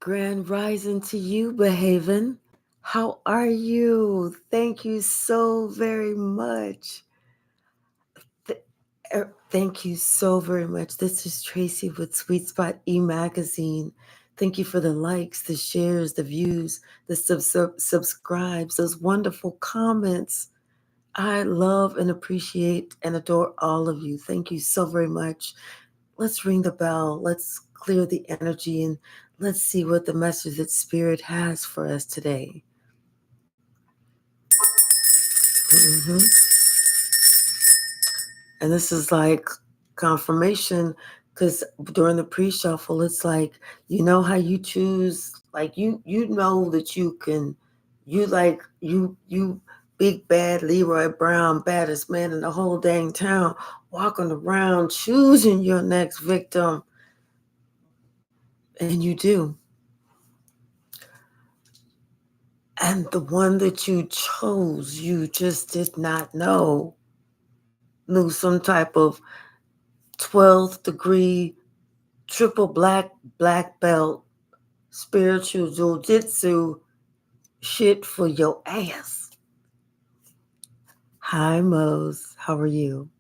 Grand rising to you, Behaven. How are you? Thank you so very much. Thank you so very much. This is Tracy with Sweet Spot e-magazine. Thank you for the likes, the shares, the views, the subscribes, those wonderful comments. I love and appreciate and adore all of you. Thank you so very much. Let's ring the bell. Let's clear the energy and let's see what the message that Spirit has for us today. hmm And this is like confirmation because during the pre-shuffle, it's like, you know how you choose, like you know that you can, you big bad Leroy Brown, baddest man in the whole dang town, walking around choosing your next victim, and you do. And the one that you chose, you just did not know, knew some type of 12th degree, triple black belt, spiritual jujitsu shit for your ass. Hi, Mose. How are you?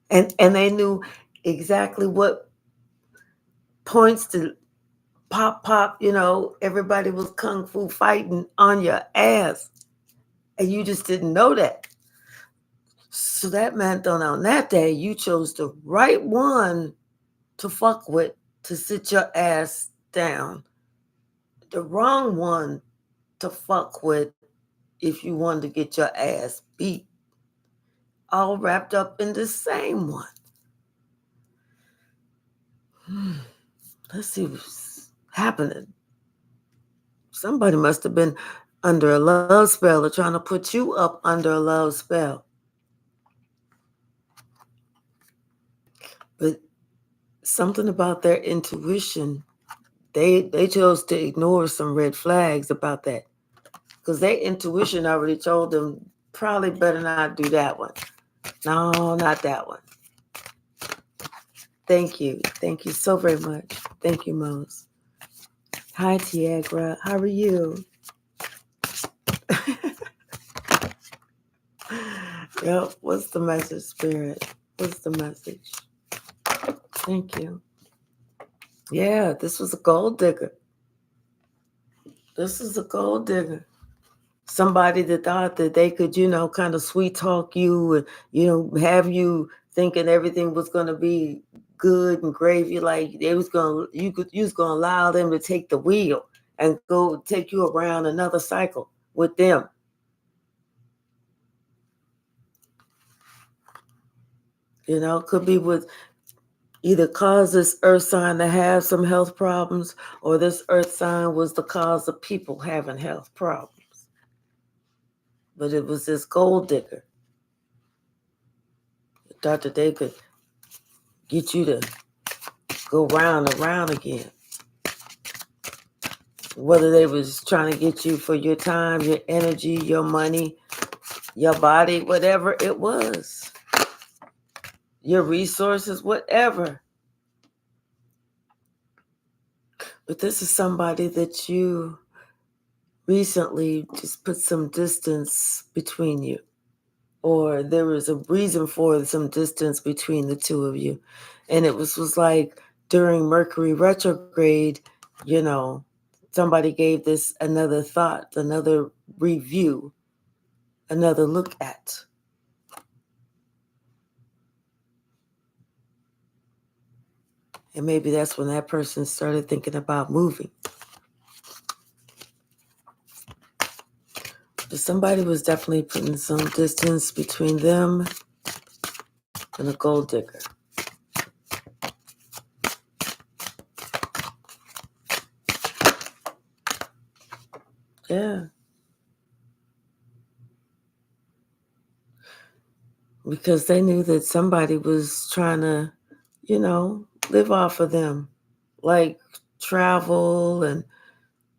And they knew exactly what points to pop, everybody was kung fu fighting on your ass. And you just didn't know that. So that meant on that day, you chose the right one to fuck with to sit your ass down. The wrong one to fuck with if you wanted to get your ass beat. All wrapped up in the same one. Let's see what's happening. Somebody must have been under a love spell or trying to put you up under a love spell. But something about their intuition, they chose to ignore some red flags about that. Because their intuition already told them probably better not do that one. No, not that one. Thank you. Thank you so very much. Thank you, Mose. Hi, Tiagra. How are you? Yep. What's the message, Spirit? What's the message? Thank you. Yeah, this was a gold digger. This is a gold digger. Somebody that thought that they could, kind of sweet talk you and, have you thinking everything was going to be good and gravy. Like you was going to allow them to take the wheel and go take you around another cycle with them. Could be with either cause this earth sign to have some health problems or this earth sign was the cause of people having health problems. But it was this gold digger that thought that they could get you to go round and round again. Whether they was trying to get you for your time, your energy, your money, your body, whatever it was, your resources, whatever. But this is somebody that you recently just put some distance between you, or there was a reason for some distance between the two of you. And it was like during Mercury retrograde, somebody gave this another thought, another review, another look at. And maybe that's when that person started thinking about moving. But somebody was definitely putting some distance between them and a gold digger. Yeah. Because they knew that somebody was trying to, live off of them. Like travel and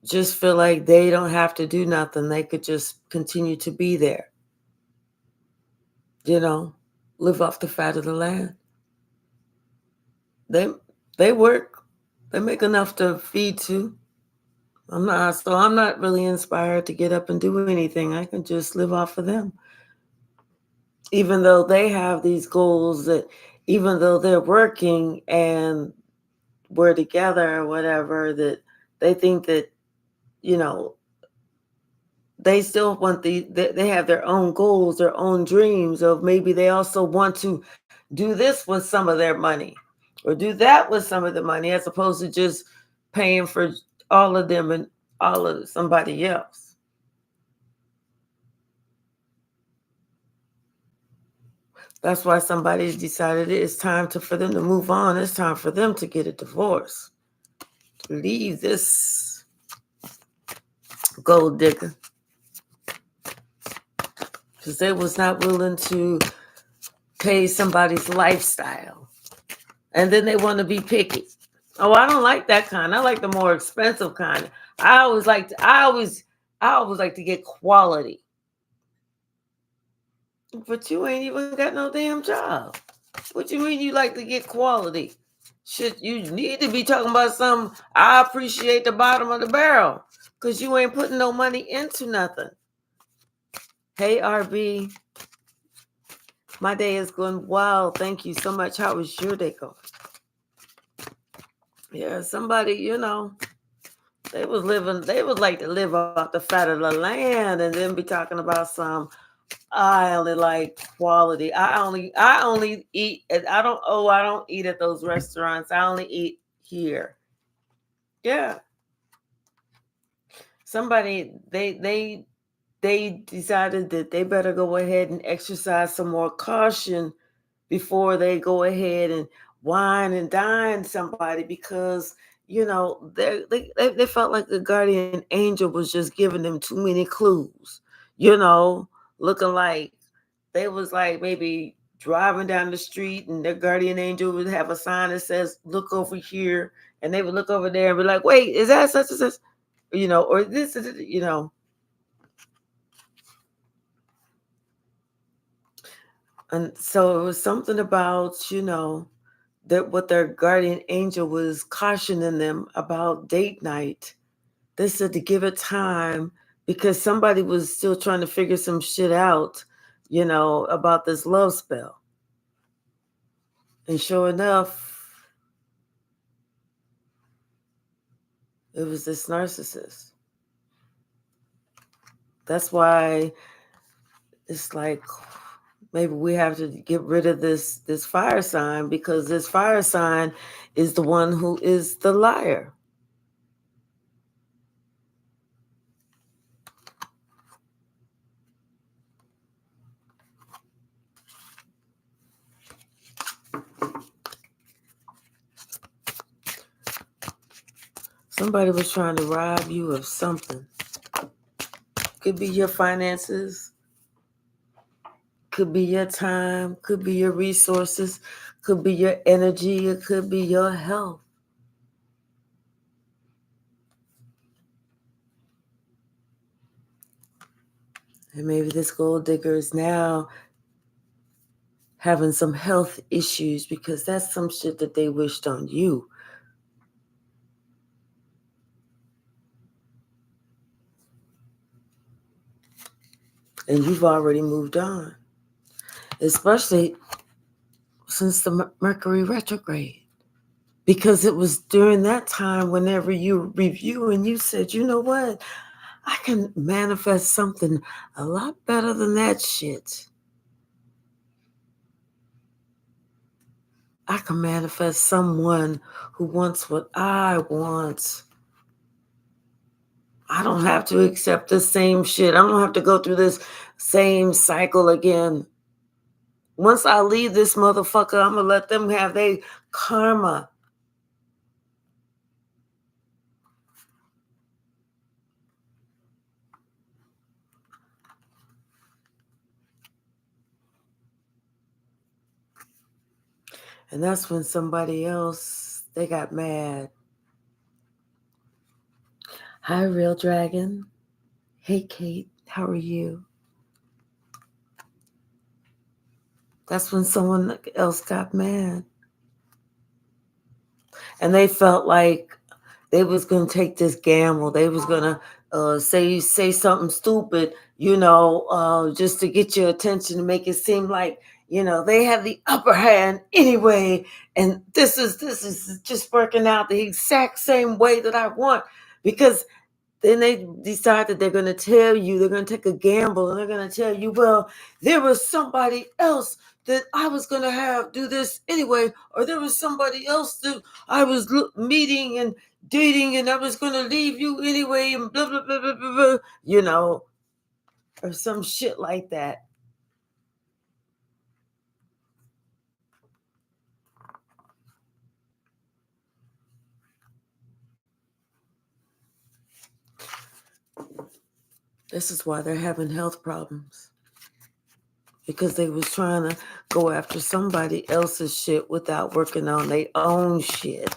just feel like they don't have to do nothing. They could just continue to be there. Live off the fat of the land. They they work. They make enough to feed to. I'm not really inspired to get up and do anything. I can just live off of them. Even though they have these goals, that even though they're working and we're together or whatever, that they think that, you know, they still want they have their own goals, their own dreams of maybe they also want to do this with some of their money or do that with some of the money, as opposed to just paying for all of them and all of somebody else. That's why somebody decided it's time for them to move on. It's time for them to get a divorce, to leave this gold digger, because they was not willing to pay somebody's lifestyle. And then they want to be picky. Oh, I don't like that kind. I like the more expensive kind. I always like to get quality. But you ain't even got no damn job. What you mean you like to get quality? Shit, you need to be talking about some I appreciate the bottom of the barrel. Cause you ain't putting no money into nothing. Hey RB. My day is going well. Thank you so much. How was your day going? Yeah, somebody, they was like to live off the fat of the land and then be talking about some I only like quality. I only eat I don't eat at those restaurants. I only eat here. Yeah. Somebody they decided that they better go ahead and exercise some more caution before they go ahead and wine and dine somebody, because they felt like the guardian angel was just giving them too many clues, you know looking like they was like maybe driving down the street and their guardian angel would have a sign that says look over here, and they would look over there and be like, wait, is that such and such, or this is. And so it was something about, that what their guardian angel was cautioning them about date night. They said to give it time because somebody was still trying to figure some shit out, about this love spell. And sure enough, it was this narcissist. That's why it's like maybe we have to get rid of this fire sign, because this fire sign is the one who is the liar. Somebody was trying to rob you of something. Could be your finances, could be your time, could be your resources, could be your energy, it could be your health. And maybe this gold digger is now having some health issues because that's some shit that they wished on you. And you've already moved on. Especially since the Mercury retrograde. Because it was during that time, whenever you review and you said, you know what? I can manifest something a lot better than that shit. I can manifest someone who wants what I want. I don't have to accept the same shit. I don't have to go through this same cycle again. Once I leave this motherfucker, I'm going to let them have their karma. And that's when somebody else, they got mad. Hi, Real Dragon. Hey, Kate. How are you? That's when someone else got mad. And they felt like They was gonna take this gamble. They was gonna say something stupid, just to get your attention, to make it seem like they have the upper hand anyway, and this is just working out the exact same way that I want, because then they decide that they're going to tell you, they're going to take a gamble, and they're going to tell you, well, there was somebody else that I was going to have do this anyway, or there was somebody else that I was meeting and dating, and I was going to leave you anyway, and blah, blah, blah, blah, blah, blah, or some shit like that. This is why they're having health problems. Because they was trying to go after somebody else's shit without working on their own shit.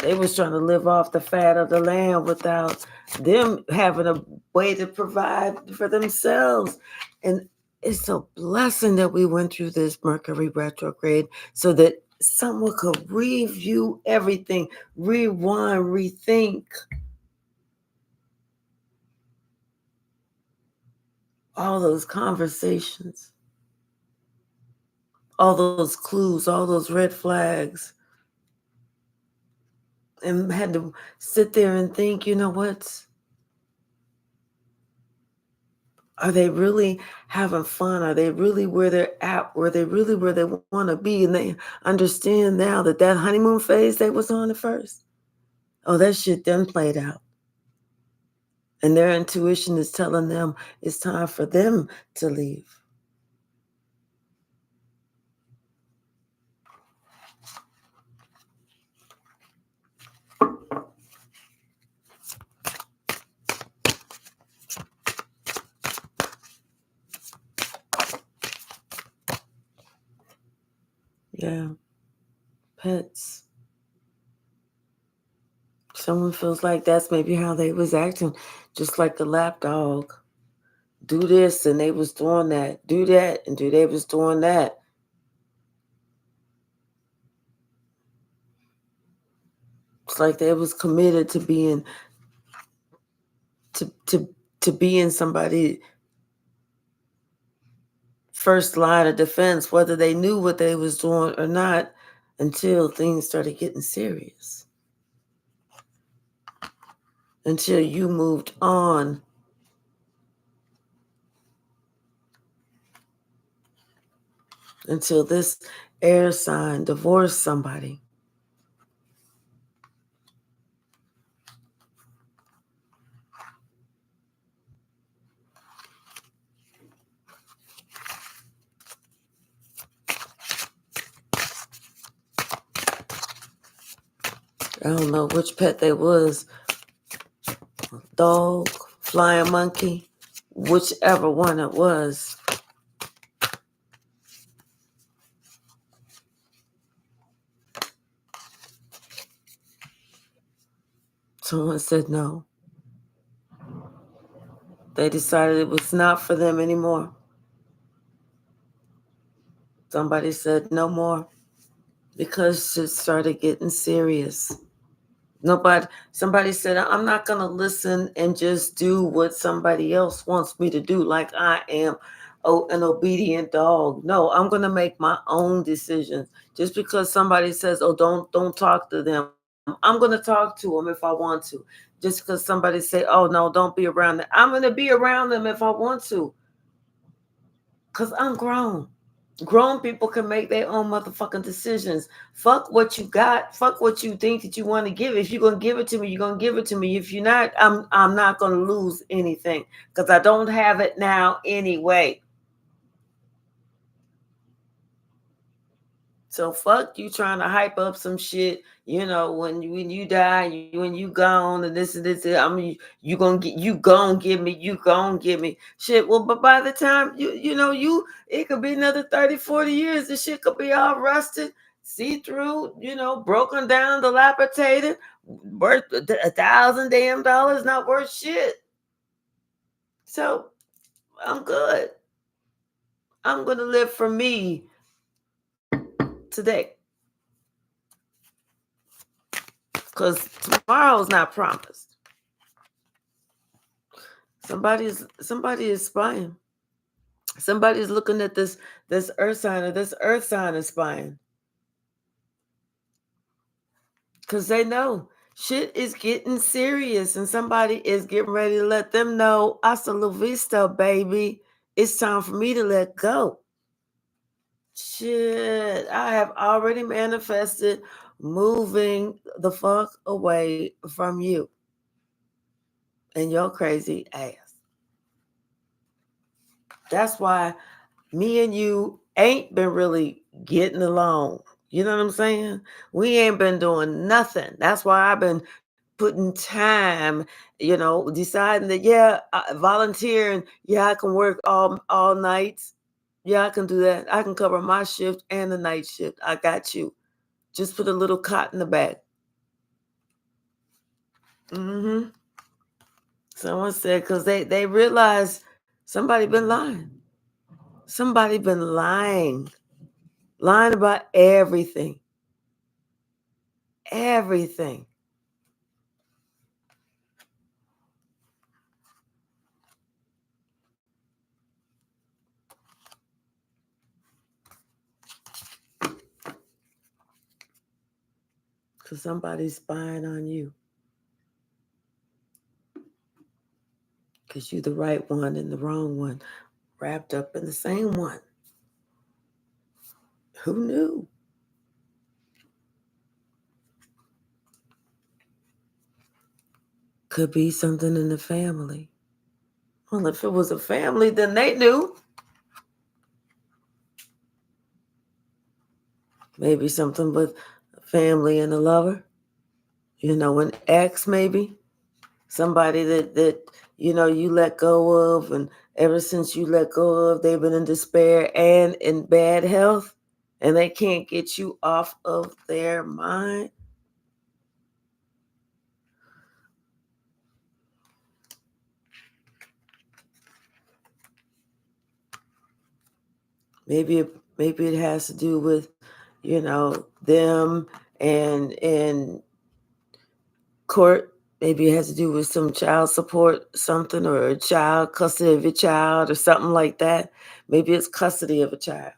They was trying to live off the fat of the land without them having a way to provide for themselves. And it's a blessing that we went through this Mercury retrograde so that someone could review everything, rewind, rethink. All those conversations, all those clues, all those red flags, and had to sit there and think, what? Are they really having fun? Are they really where they're at? Were they really where they want to be? And they understand now that honeymoon phase they was on at first, oh, that shit done played out. And their intuition is telling them it's time for them to leave. Yeah. Pets. Someone feels like that's maybe how they was acting, just like the lap dog. Do this and they was doing that. Do that and they was doing that. It's like they was committed to being to being somebody first line of defense, whether they knew what they was doing or not, until things started getting serious. Until you moved on. Until this air sign divorced somebody. I don't know which pet they was. Dog, flying monkey, whichever one it was. Someone said no. They decided it was not for them anymore. Somebody said no more because it started getting serious. Somebody said, I'm not going to listen and just do what somebody else wants me to do, like I am an obedient dog. No, I'm going to make my own decisions. Just because somebody says, oh, don't talk to them, I'm going to talk to them if I want to. Just because somebody say, oh, no, don't be around them, I'm going to be around them if I want to. Because I'm grown. Grown people can make their own motherfucking decisions. Fuck what you got. Fuck what you think that you want to give. If you're gonna give it to me, you're gonna give it to me. If you're not, I'm not gonna lose anything because I don't have it now anyway. So fuck you trying to hype up some shit. When you die, when you gone, and this and this. I mean, you gonna give me shit. Well, but by the time it could be another 30, 40 years. The shit could be all rusted, see through. Broken down, dilapidated, worth $1,000 damn dollars, not worth shit. So I'm good. I'm gonna live for me today. because tomorrow's not promised. Somebody is spying. Somebody's looking at this earth sign, or this earth sign is spying. Because they know shit is getting serious, and somebody is getting ready to let them know, hasta la vista, baby. It's time for me to let go. Shit, I have already manifested moving the fuck away from you and your crazy ass. That's why me and you ain't been really getting along. You know what I'm saying? We ain't been doing nothing. That's why I've been putting time, deciding that, volunteering. Yeah, I can work all nights. Yeah, I can do that. I can cover my shift and the night shift. I got you. Just put a little cot in the back. Mm-hmm. Someone said, because they realized somebody been lying. Somebody been lying. Lying about everything. Everything. Because somebody's spying on you. Because you're the right one and the wrong one wrapped up in the same one. Who knew? Could be something in the family. Well, if it was a family, then they knew. Maybe something with a family and a lover. An ex maybe. Somebody that you let go of, and ever since you let go of, they've been in despair and in bad health, and they can't get you off of their mind. Maybe it has to do with, them and court. Maybe it has to do with some child support, something, or a child, custody of a child, or something like that. Maybe it's custody of a child.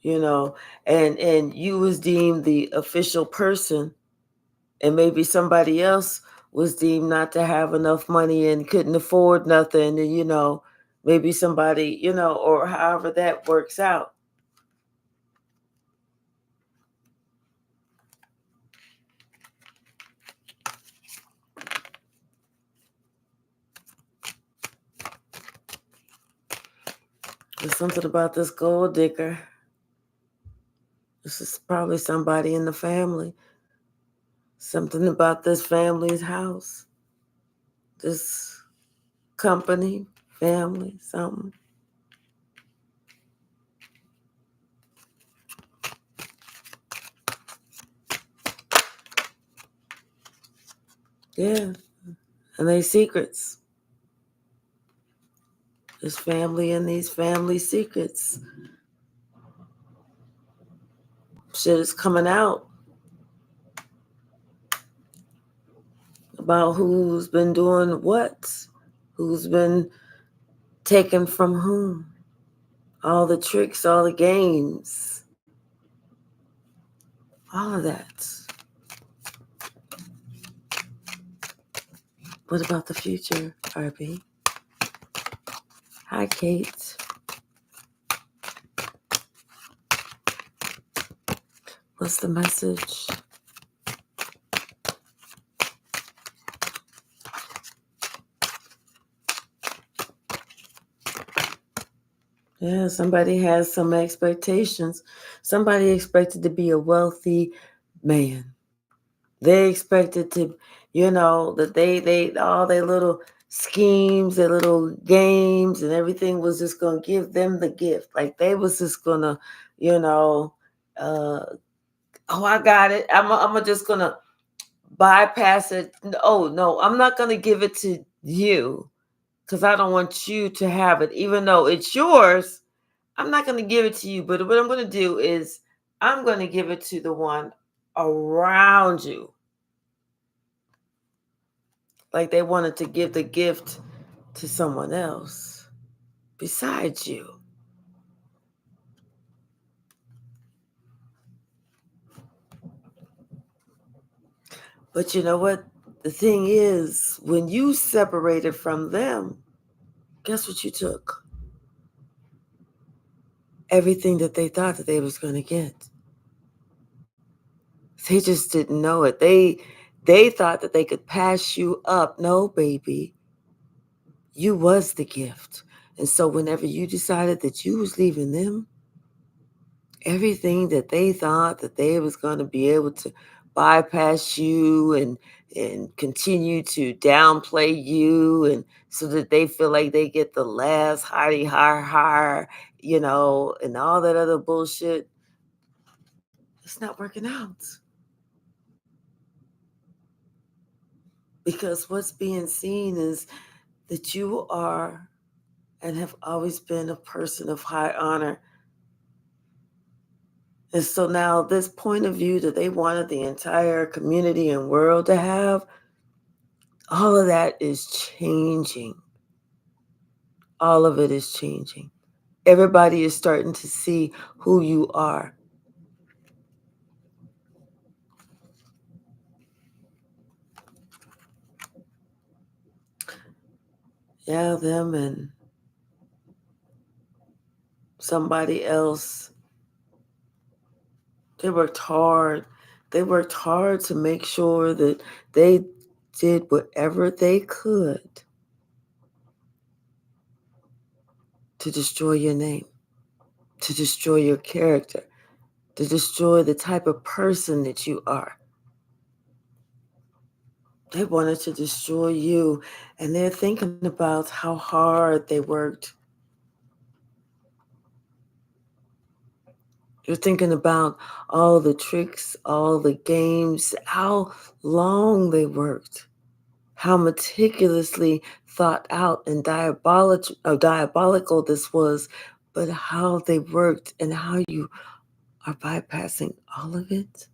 And you was deemed the official person, and maybe somebody else was deemed not to have enough money and couldn't afford nothing, and maybe somebody, or however that works out. There's something about this gold digger. This is probably somebody in the family. Something about this family's house. This company, family, something. Yeah. And they secrets. This family and these family secrets. Shit is coming out about who's been doing what, who's been taken from whom, all the tricks, all the games, all of that. What about the future, RB? Hi, Kate. What's the message? Yeah, somebody has some expectations. Somebody expected to be a wealthy man. They expected to, that they all their little schemes, their little games, and everything was just going to give them the gift. Like they was just going to, oh, I got it. I'm just going to bypass it. Oh, no, I'm not going to give it to you because I don't want you to have it. Even though it's yours, I'm not going to give it to you. But what I'm going to do is I'm going to give it to the one around you. Like they wanted to give the gift to someone else besides you. But you know what? The thing is, when you separated from them, guess what you took? Everything that they thought that they was going to get. They just didn't know it. They thought that they could pass you up. No, baby. You was the gift. And so whenever you decided that you was leaving them, everything that they thought that they was going to be able to bypass you and continue to downplay you and so that they feel like they get the last higher, and all that other bullshit, it's not working out. Because what's being seen is that you are and have always been a person of high honor. And so now this point of view that they wanted the entire community and world to have, all of that is changing. All of it is changing. Everybody is starting to see who you are. Yeah, them and somebody else, they worked hard. They worked hard to make sure that they did whatever they could to destroy your name, to destroy your character, to destroy the type of person that you are. They wanted to destroy you, and they're thinking about how hard they worked. You're thinking about all the tricks, all the games, how long they worked, how meticulously thought out and diabolical this was, but how they worked and how you are bypassing all of it.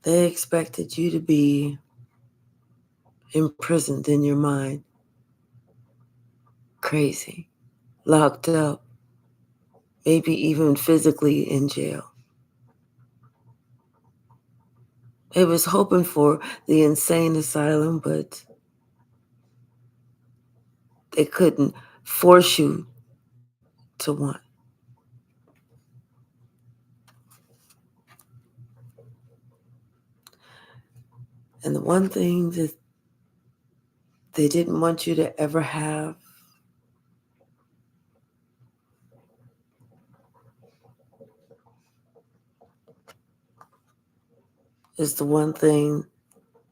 They expected you to be imprisoned in your mind, crazy, locked up, maybe even physically in jail. They was hoping for the insane asylum, but they couldn't force you to one. And the one thing that they didn't want you to ever have is the one thing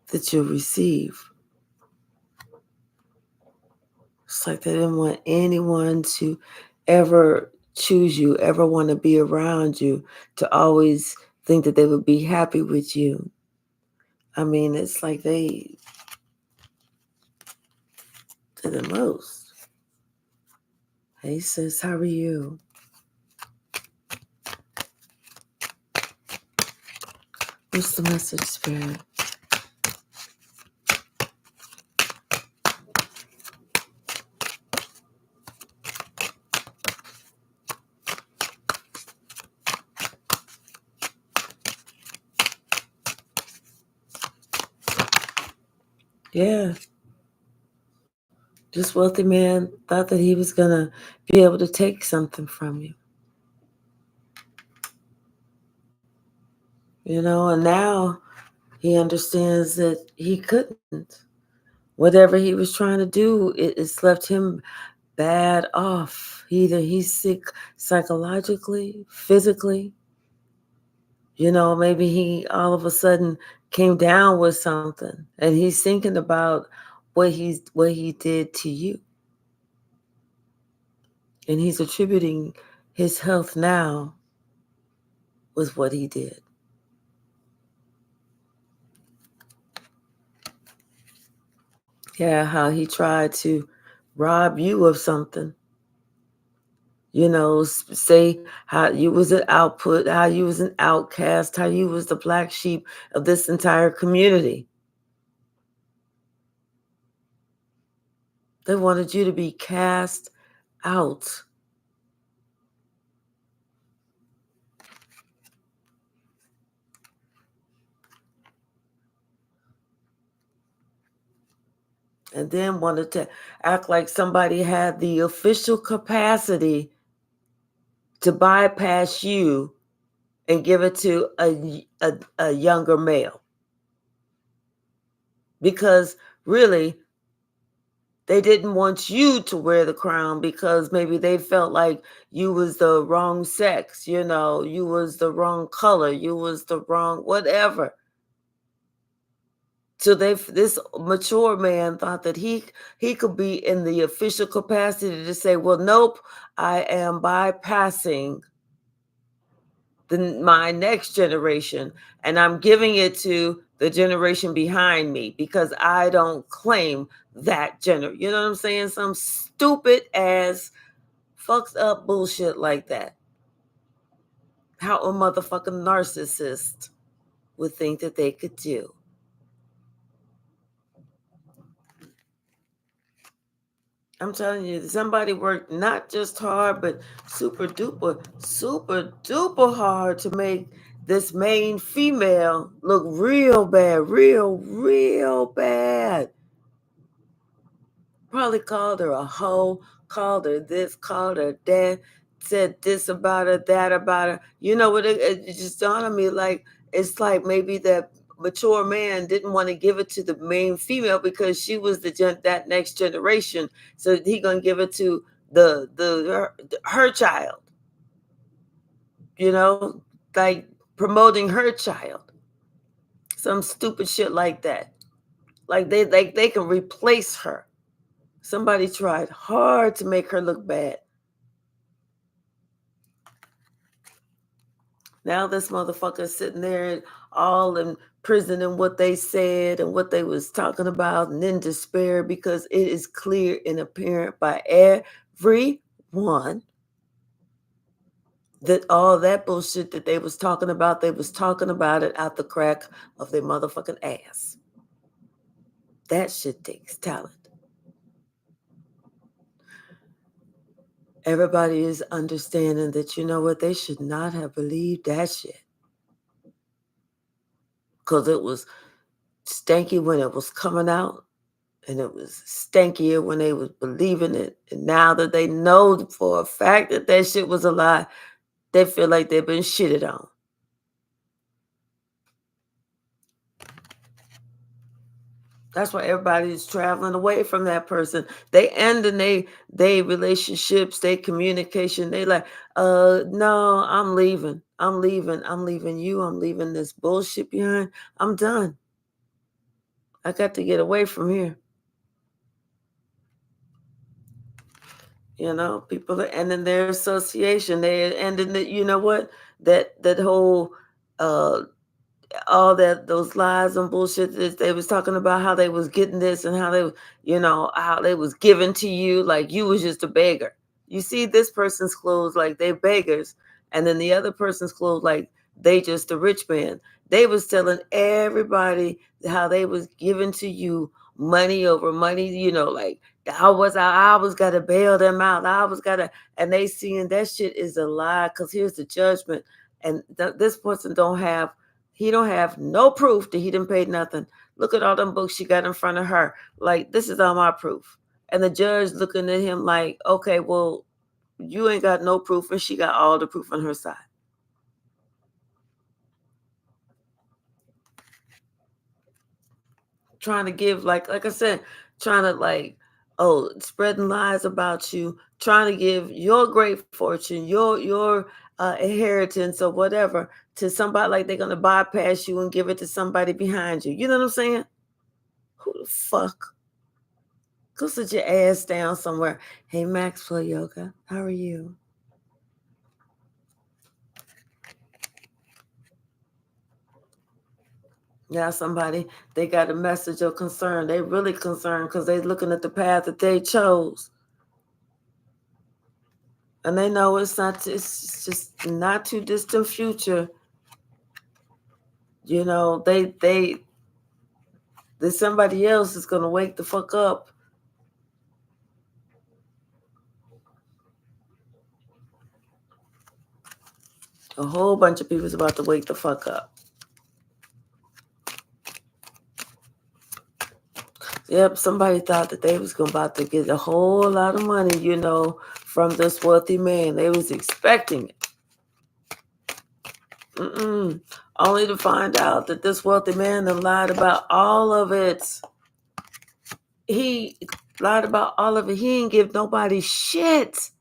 that you'll receive. It's like they didn't want anyone to ever choose you, ever want to be around you, to always think that they would be happy with you. I mean, it's like they did the most. Hey, sis, how are you? What's the message, Spirit? Yeah. This wealthy man thought that he was going to be able to take something from you. And now he understands that he couldn't. Whatever he was trying to do, it's left him bad off. Either he's sick psychologically, physically. Maybe he all of a sudden came down with something and he's thinking about what he did to you. And he's attributing his health now with what he did. Yeah, how he tried to rob you of something. Say how you was an output, how you was an outcast, how you was the black sheep of this entire community. They wanted you to be cast out. And then wanted to act like somebody had the official capacity to bypass you and give it to a younger male. Because really, they didn't want you to wear the crown because maybe they felt like you was the wrong sex, you was the wrong color, you was the wrong whatever. So this mature man thought that he could be in the official capacity to say, well, nope, I am bypassing my next generation, and I'm giving it to the generation behind me because I don't claim that You know what I'm saying? Some stupid ass fucked up bullshit like that. How a motherfucking narcissist would think that they could do. I'm telling you, somebody worked not just hard, but super duper hard to make this main female look real bad, real bad. Probably called her a hoe, called her this, called her that, said this about her, that about her. You know what? It just dawned on me like it's like maybe that mature man didn't want to give it to the main female because she was that next generation. So he gonna give it to her child. Like promoting her child. Some stupid shit like that. Like they can replace her. Somebody tried hard to make her look bad. Now this motherfucker sitting there all in prison and what they said and what they was talking about and in despair because it is clear and apparent by everyone that all that bullshit that they was talking about it out the crack of their motherfucking ass. That shit takes talent. Everybody is understanding that, you know what, they should not have believed that shit. Because it was stanky when it was coming out, and it was stankier when they was believing it. And now that they know for a fact that that shit was a lie, they feel like they've been shitted on. That's why everybody is traveling away from that person. They ending they relationships, they communication. They like, no, I'm leaving. I'm leaving you. I'm leaving this bullshit behind. I'm done. I got to get away from here. People are ending their association. They are ending it. You know what? That whole all those lies and bullshit that they was talking about, how they was getting this and how how they was given to you like you was just a beggar. You see this person's clothes like they beggars, and then the other person's clothes like they just a rich man. They was telling everybody how they was giving to you money over money, like I was gotta bail them out. And they seeing that shit is a lie because here's the judgment. And this person he don't have no proof that he didn't pay nothing. Look at all them books she got in front of her. Like, this is all my proof. And the judge looking at him like, okay, well, you ain't got no proof, and she got all the proof on her side. Trying to give, like I said, trying to spreading lies about you, trying to give your great fortune, your inheritance or whatever to somebody, like they're gonna bypass you and give it to somebody behind you. You know what I'm saying? Who the fuck? Go sit your ass down somewhere. Hey, Maxwell Yoga, how are you? Yeah, somebody, they got a message of concern. They really concerned because they looking at the path that they chose. And they know it's just not too distant future. You know, that somebody else is gonna wake the fuck up. A whole bunch of people is about to wake the fuck up. Yep, somebody thought that they was about to get a whole lot of money, you know, from this wealthy man. They was expecting it. Only to find out that this wealthy man done lied about all of it. He lied about all of it. He ain't give nobody shit.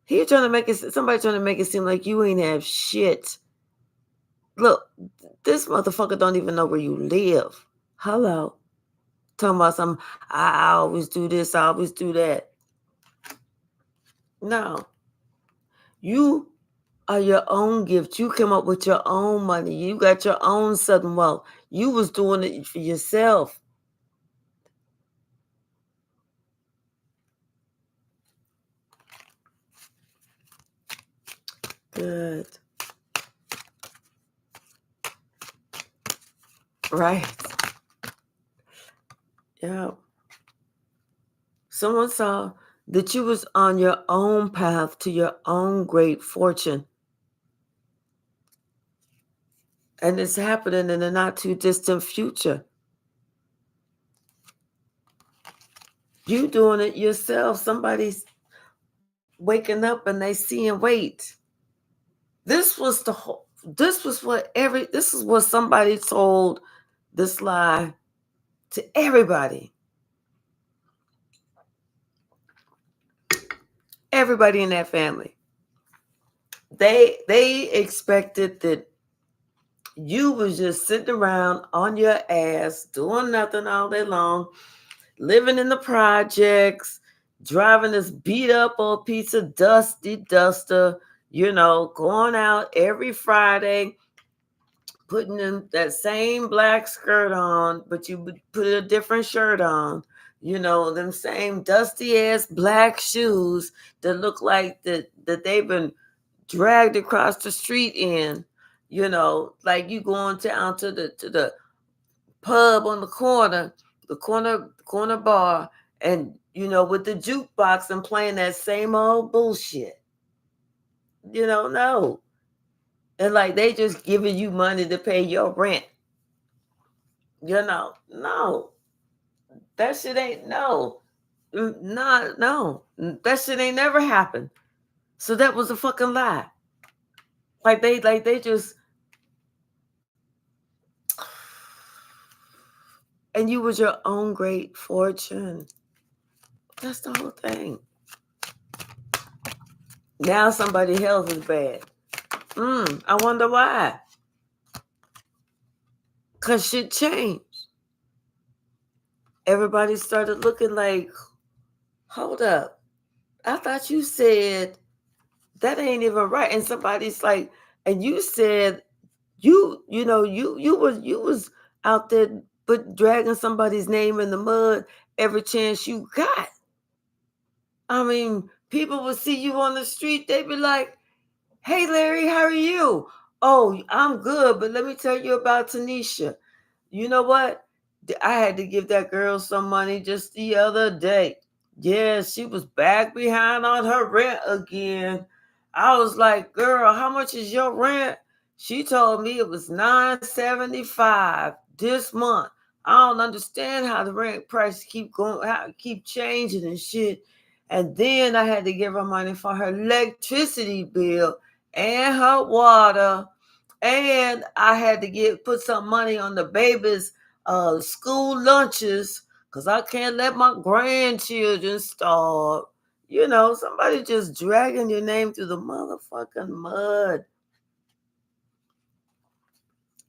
He trying to make it. Somebody trying to make it seem like you ain't have shit. Look, this motherfucker don't even know where you live. Hello, talking about some. I always do this. I always do that. No, you are your own gift. You came up with your own money. You got your own sudden wealth. You was doing it for yourself. Good. Right. Yeah. Someone saw that you was on your own path to your own great fortune. And it's happening in a not too distant future. You doing it yourself. Somebody's waking up and they see and wait. This was the whole. This was what This is what somebody told this lie to everybody. Everybody in that family. They expected that you was just sitting around on your ass doing nothing all day long, living in the projects, driving this beat up old piece of dusty duster, you know, going out every Friday, putting in that same black skirt on, but you would put a different shirt on, you know, them same dusty ass black shoes that look like that they've been dragged across the street in, you know, like you going down to the pub on the corner bar, and you know, with the jukebox and playing that same old bullshit. You know, no. And like they just giving you money to pay your rent. You know, no. That shit ain't no. No. That shit ain't never happened. So that was a fucking lie. Like they just, and you was your own great fortune. That's the whole thing. Now somebody's health is bad. I wonder why. Because shit changed. Everybody started looking like, hold up. I thought you said that ain't even right. And somebody's like, and you said you was out there but dragging somebody's name in the mud every chance you got. I mean, people would see you on the street, they'd be like, "Hey Larry, how are you?" "Oh, I'm good, but let me tell you about Tanisha. You know what? I had to give that girl some money just the other day. Yeah, she was back behind on her rent again. I was like, girl, how much is your rent? She told me it was $975 this month. I don't understand how the rent price keep going, how it keep changing and shit. And then I had to give her money for her electricity bill and her water. And I had to put some money on the baby's school lunches because I can't let my grandchildren starve. You know, somebody just dragging your name through the motherfucking mud.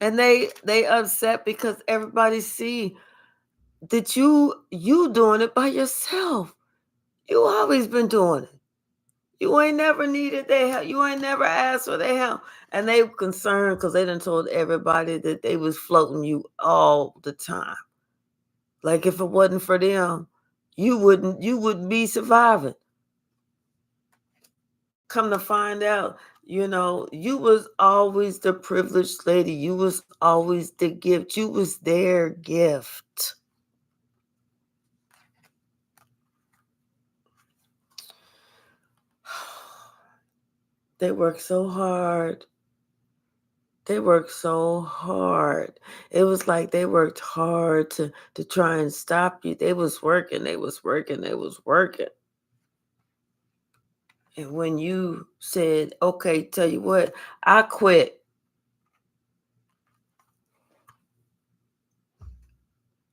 And they upset because everybody see that you doing it by yourself. You always been doing it. You ain't never needed their help. You ain't never asked for their help. And they concerned because they done told everybody that they was floating you all the time. Like if it wasn't for them, you wouldn't be surviving. Come to find out, you was always the privileged lady. You was always the gift. You was their gift. They worked so hard. They worked so hard. It was like they worked hard to try and stop you. They was working, they was working, they was working. And when you said, okay, tell you what, I quit.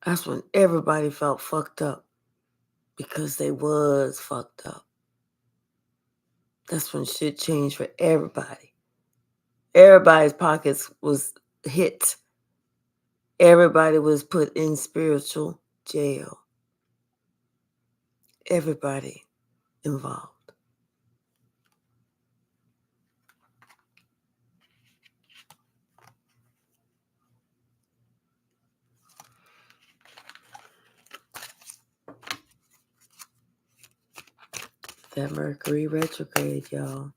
That's when everybody felt fucked up because they was fucked up. That's when shit changed for everybody. Everybody's pockets was hit. Everybody was put in spiritual jail. Everybody involved. That Mercury retrograde, y'all.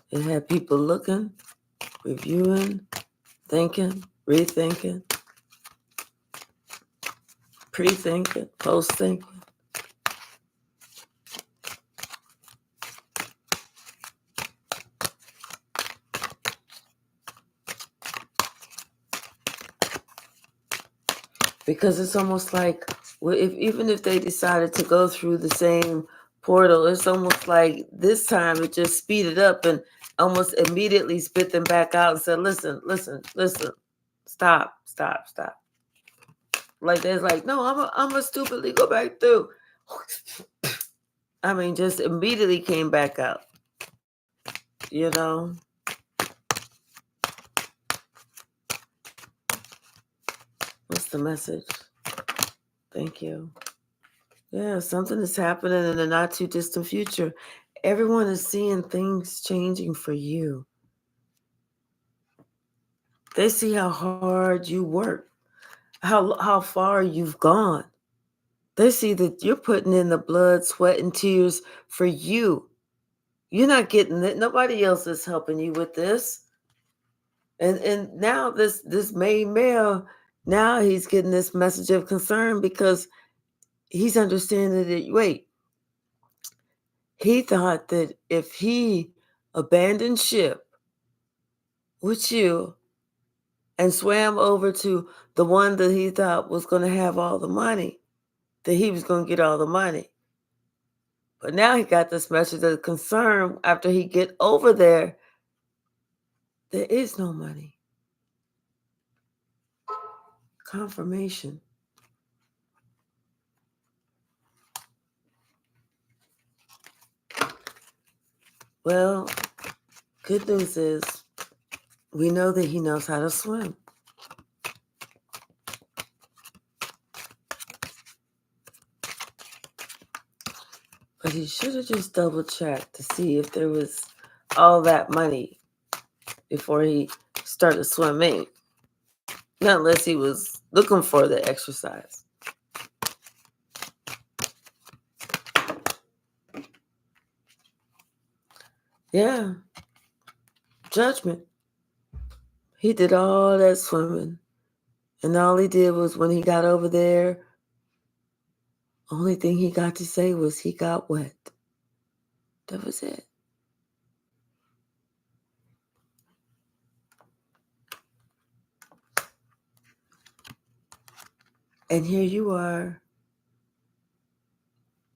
It had people looking, reviewing, thinking, rethinking, pre-thinking, post-thinking. Because it's almost like, even if they decided to go through the same portal, it's almost like this time it just speeded up and almost immediately spit them back out and said, listen, stop. Like there's like, no, I'm a stupidly go back through. I mean, just immediately came back out. You know? What's the message? Thank you. Yeah, something is happening in the not too distant future. Everyone is seeing things changing for you. They see how hard you work, how far you've gone. They see that you're putting in the blood, sweat, and tears for you. You're not getting it. Nobody else is helping you with this. And now this main male, now he's getting this message of concern because he's understanding that, wait, he thought that if he abandoned ship with you and swam over to the one that he thought was going to have all the money, that he was going to get all the money. But now he got this message of concern after he get over there is no money. Confirmation. Well, good news is we know that he knows how to swim. But he should have just double checked to see if there was all that money before he started swimming. Not unless he was looking for the exercise. Yeah. Judgment. He did all that swimming. And all he did was when he got over there, only thing he got to say was he got wet. That was it. And here you are,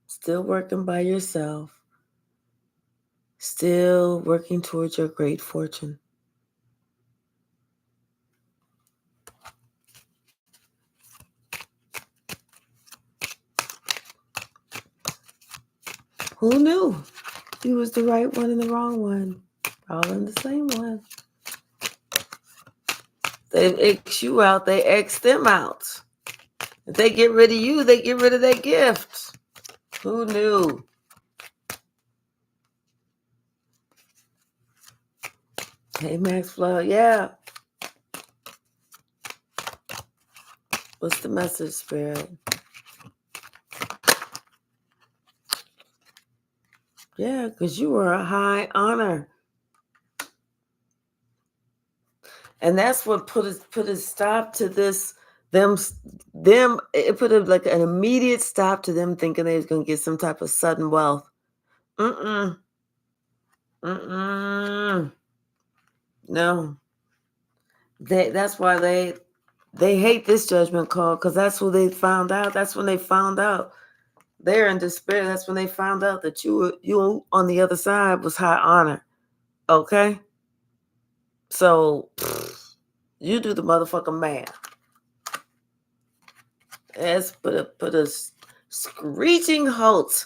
still working by yourself, still working towards your great fortune. Who knew? He was the right one and the wrong one, all in the same one. They X you out, they X them out. If they get rid of you, they get rid of their gift. Who knew? Hey, Max Flood, yeah. What's the message, Spirit? Yeah, because you were a high honor. And that's what put a stop to this, them, it put a, like an immediate stop to them thinking they was going to get some type of sudden wealth. Mm-mm. Mm-mm. No. That's why they hate this judgment call, because that's what they found out. That's when they found out. They're in despair. That's when they found out that you on the other side was high honor. Okay? So you do the motherfucking math. Let's put a screeching halt.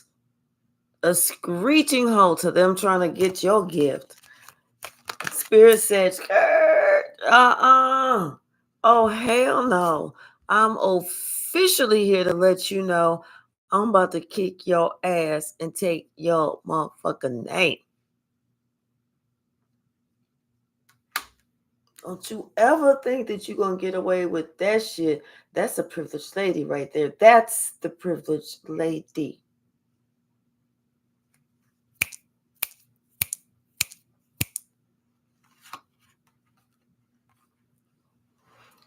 A screeching halt to them trying to get your gift. Spirit said, oh, hell no. I'm officially here to let you know I'm about to kick your ass and take your motherfucking name. Don't you ever think that you're going to get away with that shit. That's a privileged lady right there. That's the privileged lady.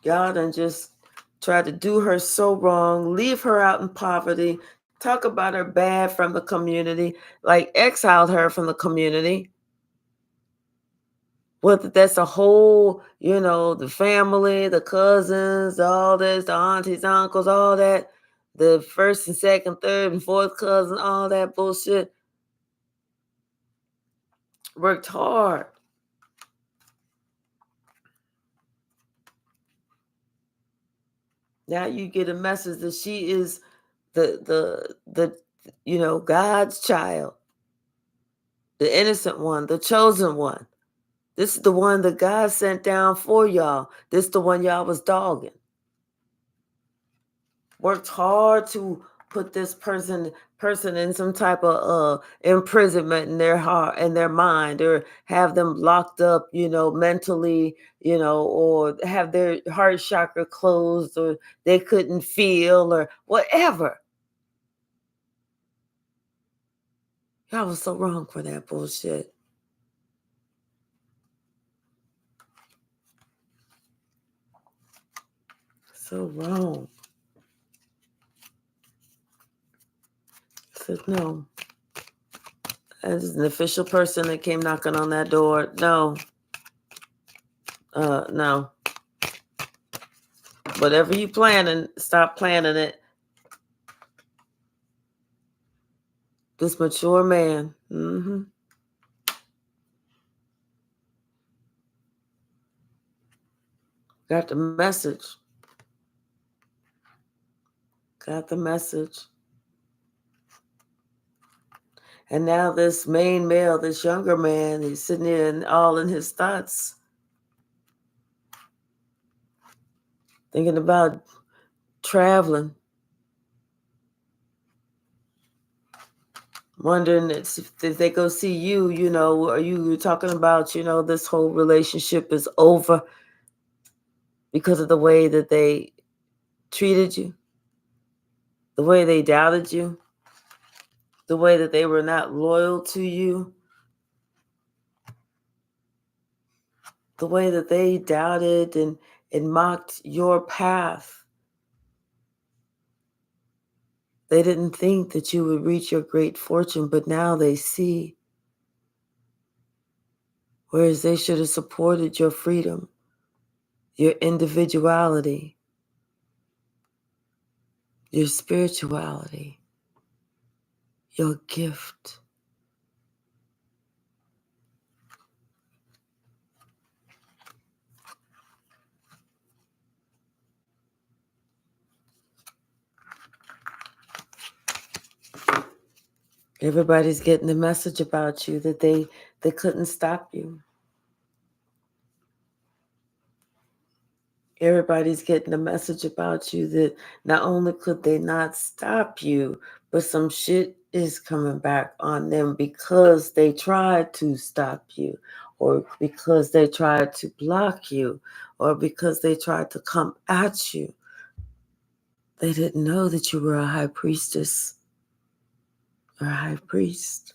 Y'all done just tried to do her so wrong, leave her out in poverty, talk about her bad from the community, like exiled her from the community. Whether that's a whole, the family, the cousins, all this, the aunties, uncles, all that, the first and second, third and fourth cousin, all that bullshit. Worked hard. Now you get a message that she is the God's child, the innocent one, the chosen one. This is the one that God sent down for y'all. This is the one y'all was dogging. Worked hard to put this person in some type of imprisonment in their heart and their mind, or have them locked up, mentally, or have their heart chakra closed, or they couldn't feel, or whatever. Y'all was so wrong for that bullshit. So wrong. I said no. As an official person that came knocking on that door, no. No. Whatever you planning, stop planning it. This mature man. Mm-hmm. Got the message. Got the message. And now this main male, this younger man, he's sitting there and all in his thoughts, thinking about traveling, wondering if they go see you, are you talking about, this whole relationship is over because of the way that they treated you, the way they doubted you, the way that they were not loyal to you, the way that they doubted and mocked your path. They didn't think that you would reach your great fortune, but now they see. Whereas they should have supported your freedom, your individuality, your spirituality, your gift. Everybody's getting the message about you that they couldn't stop you. Everybody's getting a message about you that not only could they not stop you, but some shit is coming back on them because they tried to stop you, or because they tried to block you, or because they tried to come at you. They didn't know that you were a high priestess or a high priest.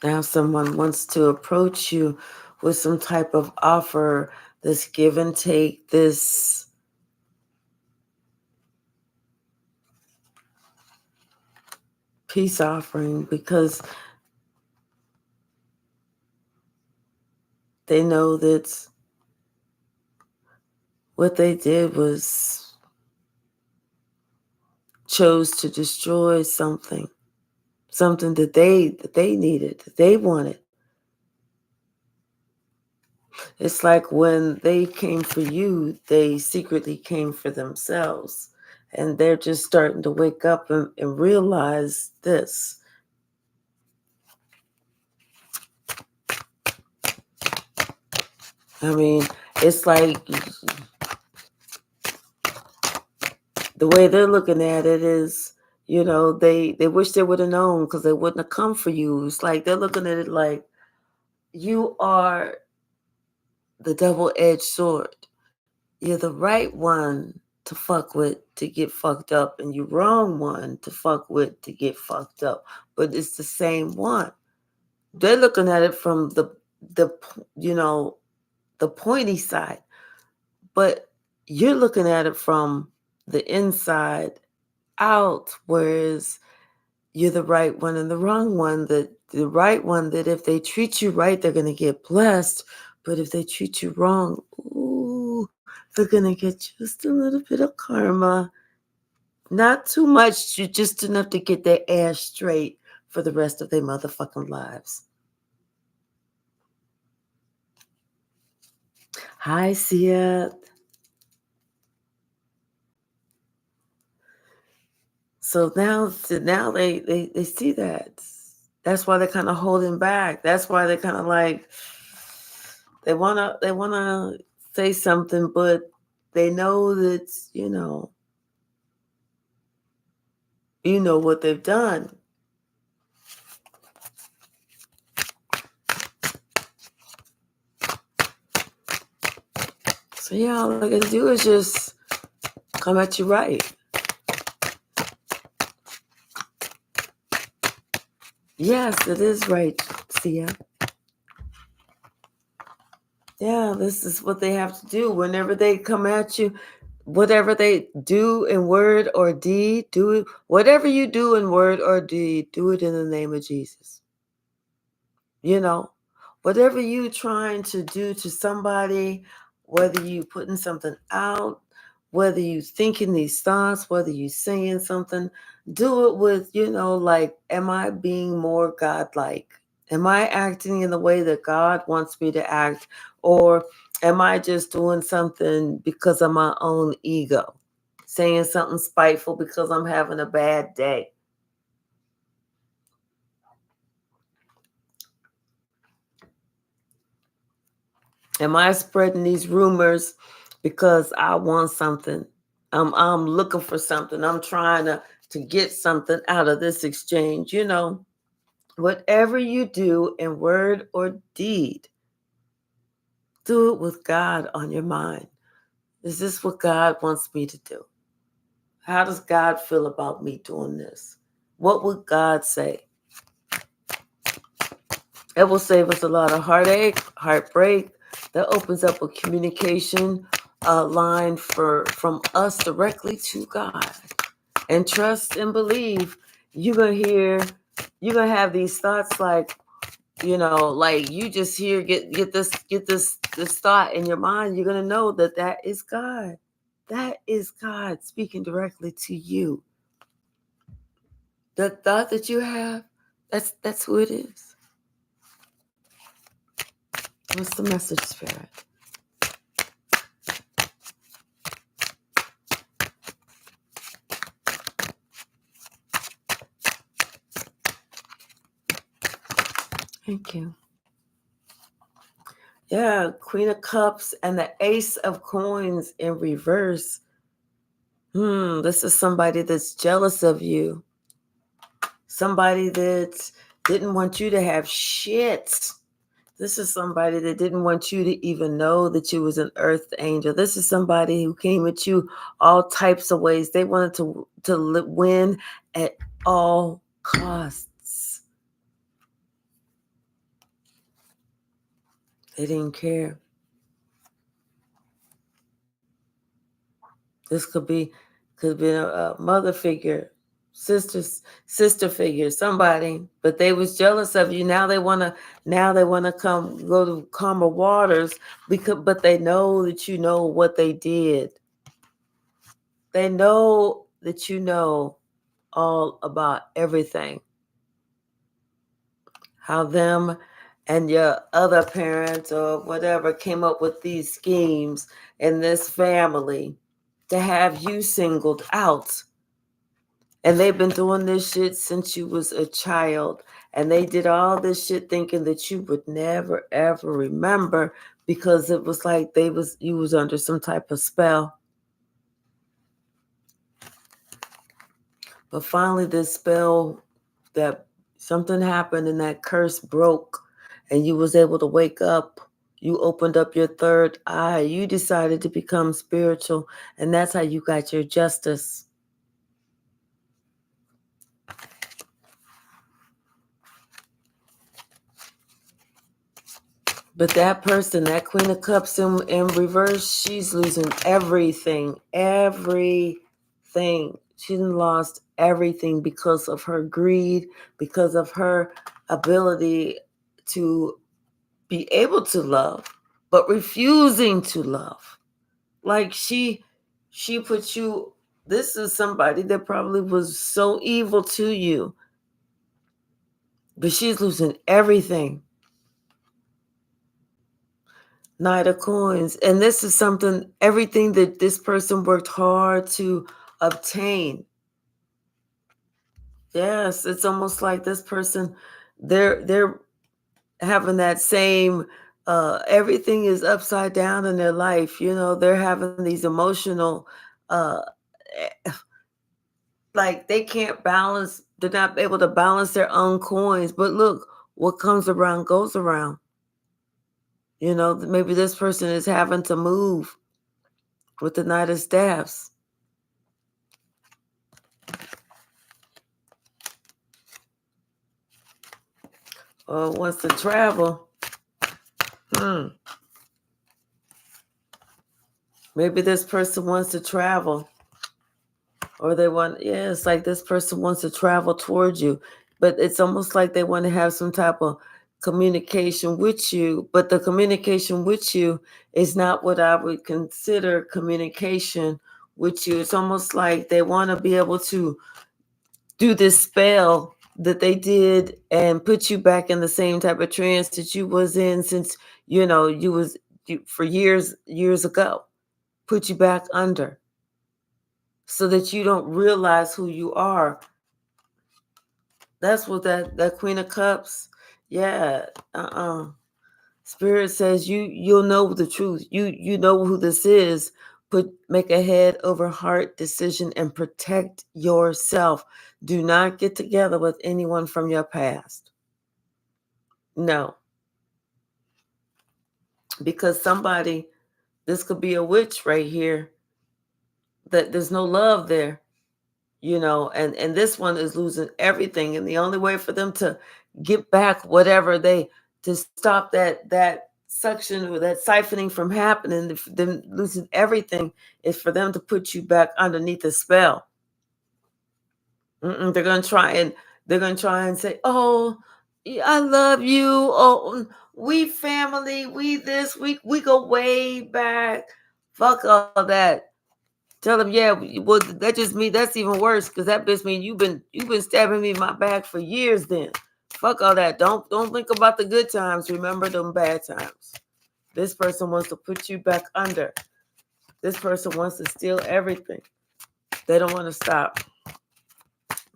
Now someone wants to approach you with some type of offer, this give and take, this peace offering, because they know that what they did was chose to destroy something that they needed, that they wanted. It's like when they came for you, they secretly came for themselves. And they're just starting to wake up and realize this. I mean, it's like the way they're looking at it is, they wish they would have known because they wouldn't have come for you. It's like they're looking at it like you are the double-edged sword. You're the right one to fuck with to get fucked up, and you're wrong one to fuck with to get fucked up. But it's the same one. They're looking at it from the the pointy side, but you're looking at it from the inside out, whereas you're the right one and the wrong one. The right one that if they treat you right, they're gonna get blessed. But if they treat you wrong, ooh, they're gonna get just a little bit of karma. Not too much, just enough to get their ass straight for the rest of their motherfucking lives. Hi, Sia. So now they see that. That's why they're kind of holding back. That's why they're kind of like they wanna say something, but they know that you know what they've done. So yeah, all I gotta do is just come at you right. Yes, it is right, Sia. Yeah, this is what they have to do whenever they come at you. Whatever they do in word or deed, do it. Whatever you do in word or deed, do it in the name of Jesus. Whatever you trying to do to somebody, whether you putting something out, whether you thinking these thoughts, whether you saying something, do it with, like, am I being more godlike? Am I acting in the way that God wants me to act? Or am I just doing something because of my own ego? Saying something spiteful because I'm having a bad day? Am I spreading these rumors because I want something? I'm looking for something. I'm trying to get something out of this exchange. Whatever you do in word or deed, do it with God on your mind. Is this what God wants me to do? How does God feel about me doing this? What would God say? It will save us a lot of heartache, heartbreak. That opens up a communication line from us directly to God. And trust and believe, you're gonna have these thoughts like, like you just get this thought in your mind. You're gonna know that is God. That is God speaking directly to you. The thought that you have, that's who it is. What's the message, Spirit? Thank you. Yeah, Queen of Cups and the Ace of Coins in reverse. This is somebody that's jealous of you. Somebody that didn't want you to have shit. This is somebody that didn't want you to even know that you was an earth angel. This is somebody who came at you all types of ways. They wanted to win at all costs. They didn't care. This could be a mother figure, sister figure, somebody, but they was jealous of you. Now they wanna come go to calmer waters but they know that you know what they did. They know that you know all about everything. How them and your other parents or whatever came up with these schemes in this family to have you singled out. And they've been doing this shit since you was a child. And they did all this shit thinking that you would never ever remember, because it was like you was under some type of spell. But finally this spell, that something happened and that curse broke and you was able to wake up. You opened up your third eye. You decided to become spiritual, and that's how you got your justice. But that person, that Queen of Cups in reverse, she's losing everything. Everything. She lost everything because of her greed, because of her ability to be able to love, but refusing to love. Like she put you, this is somebody that probably was so evil to you, but she's losing everything. Knight of Coins. And this is something, everything that this person worked hard to obtain. Yes, it's almost like this person, they're having that same, everything is upside down in their life. You know, they're having these emotional, like they can't balance, they're not able to balance their own coins. But look, what comes around goes around. You know, maybe this person is having to move with the Knight of Staffs. Or wants to travel. Maybe this person wants to travel. Or they want, yeah, it's like this person wants to travel towards you. But it's almost like they want to have some type of communication with you. But the communication with you is not what I would consider communication with you. It's almost like they want to be able to do this spell that they did and put you back in the same type of trance that you was in since, for years ago. Put you back under so that you don't realize who you are. That's what that Queen of Cups. Yeah. Spirit says you'll know the truth. You know who this is. Make a head over heart decision and protect yourself. Do not get together with anyone from your past. No. Because this could be a witch right here, that there's no love there, and this one is losing everything. And the only way for them to get back whatever to stop that suction or that siphoning from happening, them losing everything, is for them to put you back underneath a spell. They're going to try and say, oh, I love you. Oh, we family, we this, we go way back. Fuck all that. Tell them, yeah, well, that just means that's even worse, because that bitch mean you've been stabbing me in my back for years. Then, fuck all that. Don't think about the good times. Remember them bad times. This person wants to put you back under. This person wants to steal everything. They don't want to stop.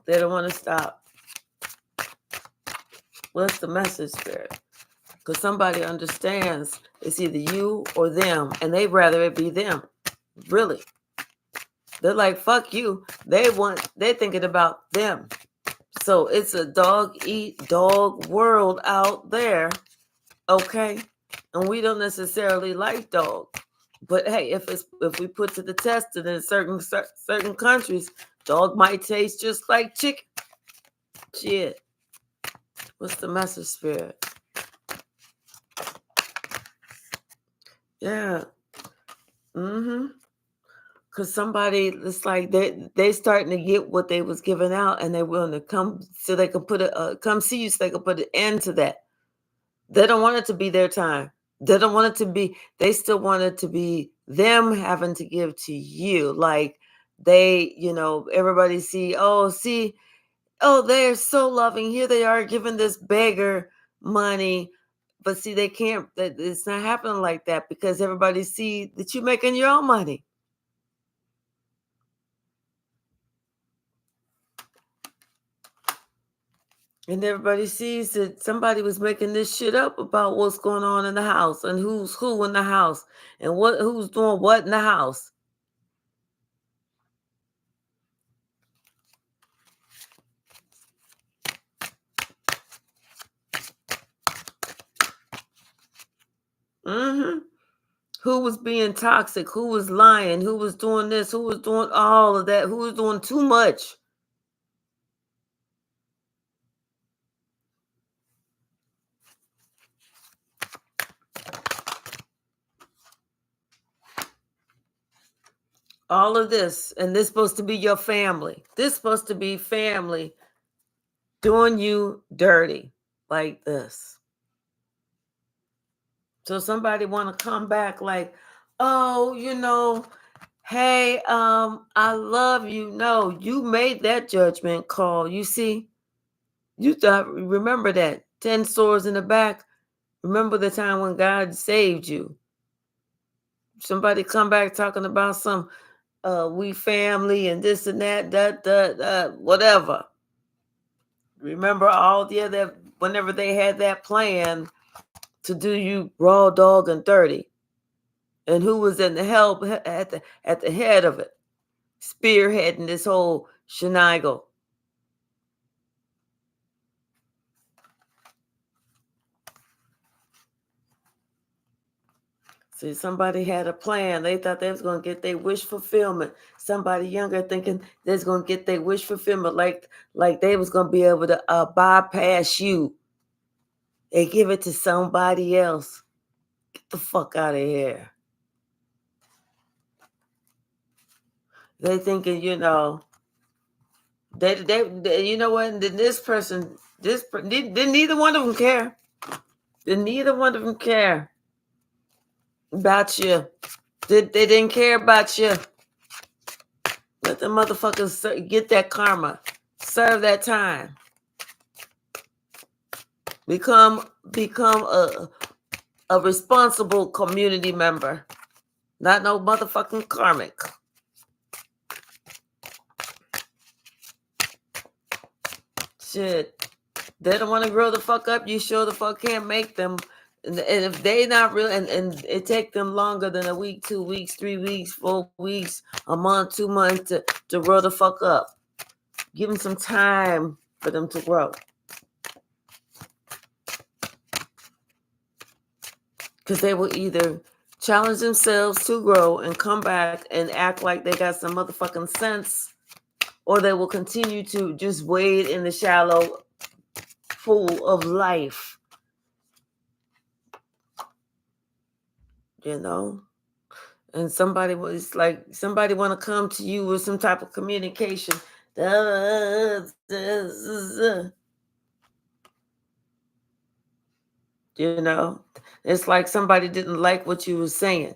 They don't want to stop. What's the message, Spirit? Because somebody understands it's either you or them, and they'd rather it be them. Really. They're like, fuck you. They're thinking about them. So it's a dog eat dog world out there. Okay. And we don't necessarily like dog. But hey, if we put to the test, and in certain countries, dog might taste just like chicken. Shit. What's the message, Spirit? Yeah. Mm-hmm. Because somebody, it's like they starting to get what they was giving out, and they willing to come so they can come see you so they can put an end to that. They don't want it to be their time. They don't want it to be. They still want it to be them having to give to you. Like everybody see, oh, they're so loving. Here they are giving this beggar money. But see, they can't, it's not happening like that because everybody see that you're making your own money. And everybody sees that somebody was making this shit up about what's going on in the house and who's who in the house and who's doing what in the house. Hmm. Who was being toxic, who was lying, who was doing this, who was doing all of that, who was doing too much. All of this, and this supposed to be your family. This supposed to be family doing you dirty like this. So somebody want to come back like, oh, hey, I love you. No, you made that judgment call. You see, you thought, remember that 10 swords in the back. Remember the time when God saved you. Somebody come back talking about some we family and this and that, whatever. Remember all the other whenever they had that plan to do you raw dog and dirty. And who was in the help at the head of it, spearheading this whole shenagle. See, somebody had a plan. They thought they was going to get their wish fulfillment. Somebody younger thinking they was going to get their wish fulfillment, like they was going to be able to bypass you and give it to somebody else. Get the fuck out of here. They thinking, they you know what? This person, didn't neither one of them care. Did neither one of them care about you. They didn't care about you. Let the motherfuckers get that karma. Serve that time. Become a responsible community member. Not no motherfucking karmic. Shit. They don't want to grow the fuck up. You sure the fuck can't make them. And if they not real, and it take them longer than a week, 2 weeks, 3 weeks, 4 weeks, a month, 2 months to grow the fuck up. Give them some time for them to grow. Because they will either challenge themselves to grow and come back and act like they got some motherfucking sense, or they will continue to just wade in the shallow pool of life. And somebody was like, somebody want to come to you with some type of communication. It's like somebody didn't like what you were saying.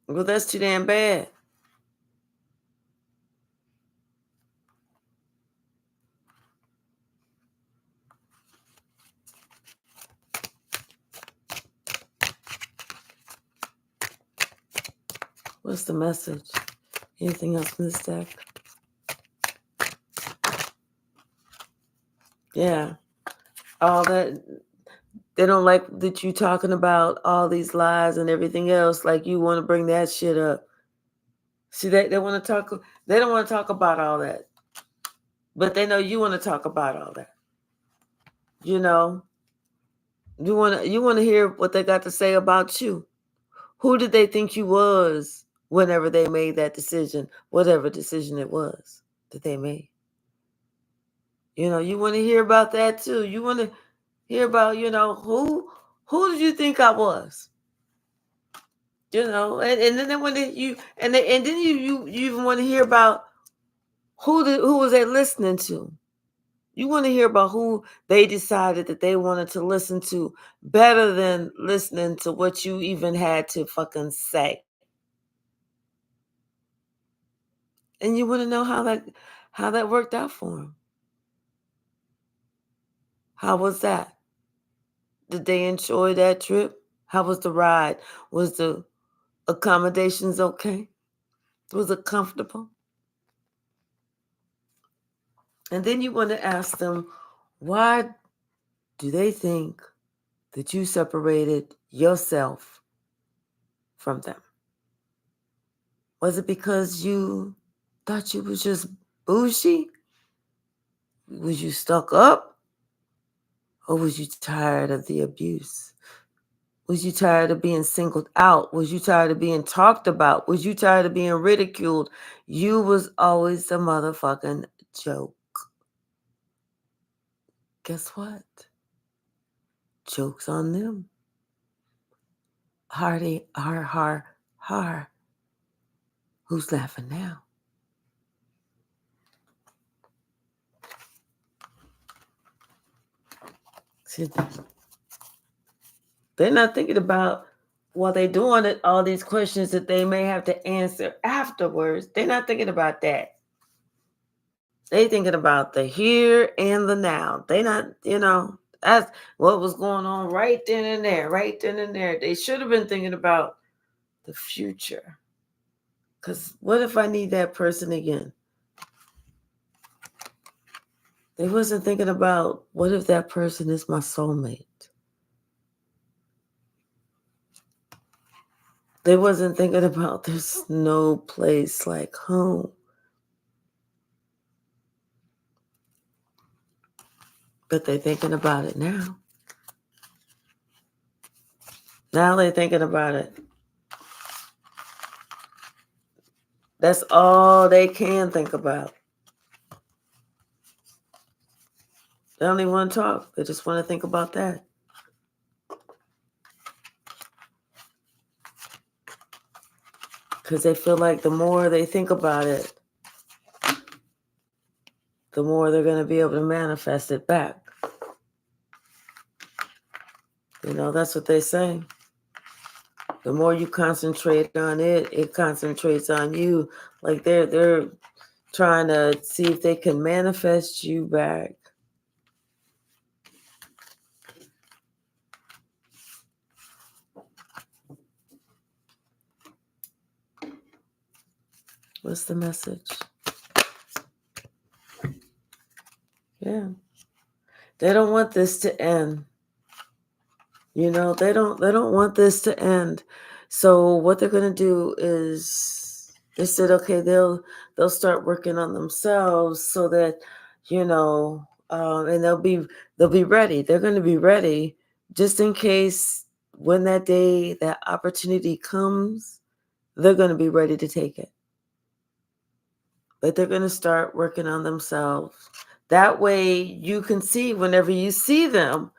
Well, that's too damn bad. What's the message? Anything else in this deck? Yeah. All that. They don't like that you talking about all these lies and everything else. Like you want to bring that shit up. See, they want to talk. They don't want to talk about all that, but they know you want to talk about all that. You want to hear what they got to say about you. Who did they think you was whenever they made that decision, whatever decision it was that they made? You want to hear about that too. You want to hear about, Who did you think I was? And then when and then you even want to hear about who was they listening to. You want to hear about who they decided that they wanted to listen to better than listening to what you even had to fucking say. And you want to know how that worked out for them. How was that? Did they enjoy that trip? How was the ride? Was the accommodations okay? Was it comfortable? And then you want to ask them, why do they think that you separated yourself from them? Was it because you thought you was just bougie? Was you stuck up? Or was you tired of the abuse? Was you tired of being singled out? Was you tired of being talked about? Was you tired of being ridiculed? You was always the motherfucking joke. Guess what? Joke's on them. Hardy, har. Who's laughing now? See, they're not thinking about while they're doing it, all these questions that they may have to answer afterwards. They're not thinking about that. They thinking about the here and the now. They not, that's what was going on right then and there, right then and there. They should have been thinking about the future. Because what if I need that person again? They wasn't thinking about what if that person is my soulmate. They wasn't thinking about there's no place like home. But they're thinking about it now. Now they're thinking about it. That's all they can think about. They don't even want to talk. They just want to think about that. Because they feel like the more they think about it, the more they're going to be able to manifest it back. That's what they say. The more you concentrate on it, it concentrates on you. Like they're trying to see if they can manifest you back. What's the message? Yeah. They don't want this to end. They don't want this to end. So what they're going to do is they said, okay, they'll start working on themselves so that, and they'll be ready. They're going to be ready just in case when that day, that opportunity comes, they're going to be ready to take it. But they're going to start working on themselves. That way you can see whenever you see them,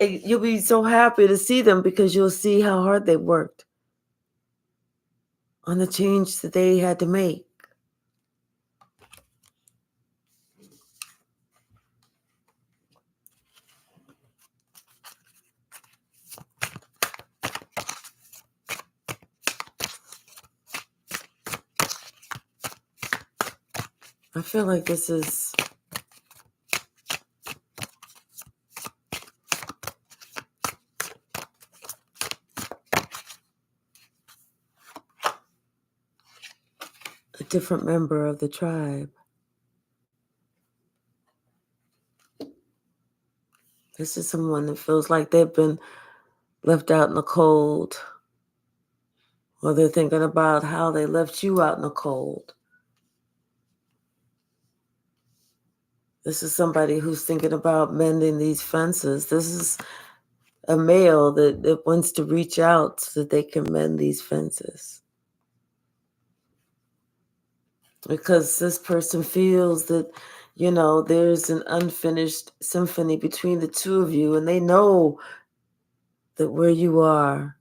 you'll be so happy to see them because you'll see how hard they worked on the change that they had to make. I feel like this is a different member of the tribe. This is someone that feels like they've been left out in the cold. Or they're thinking about how they left you out in the cold. This is somebody who's thinking about mending these fences. This is a male that wants to reach out so that they can mend these fences. Because this person feels that, there's an unfinished symphony between the two of you, and they know that where you are,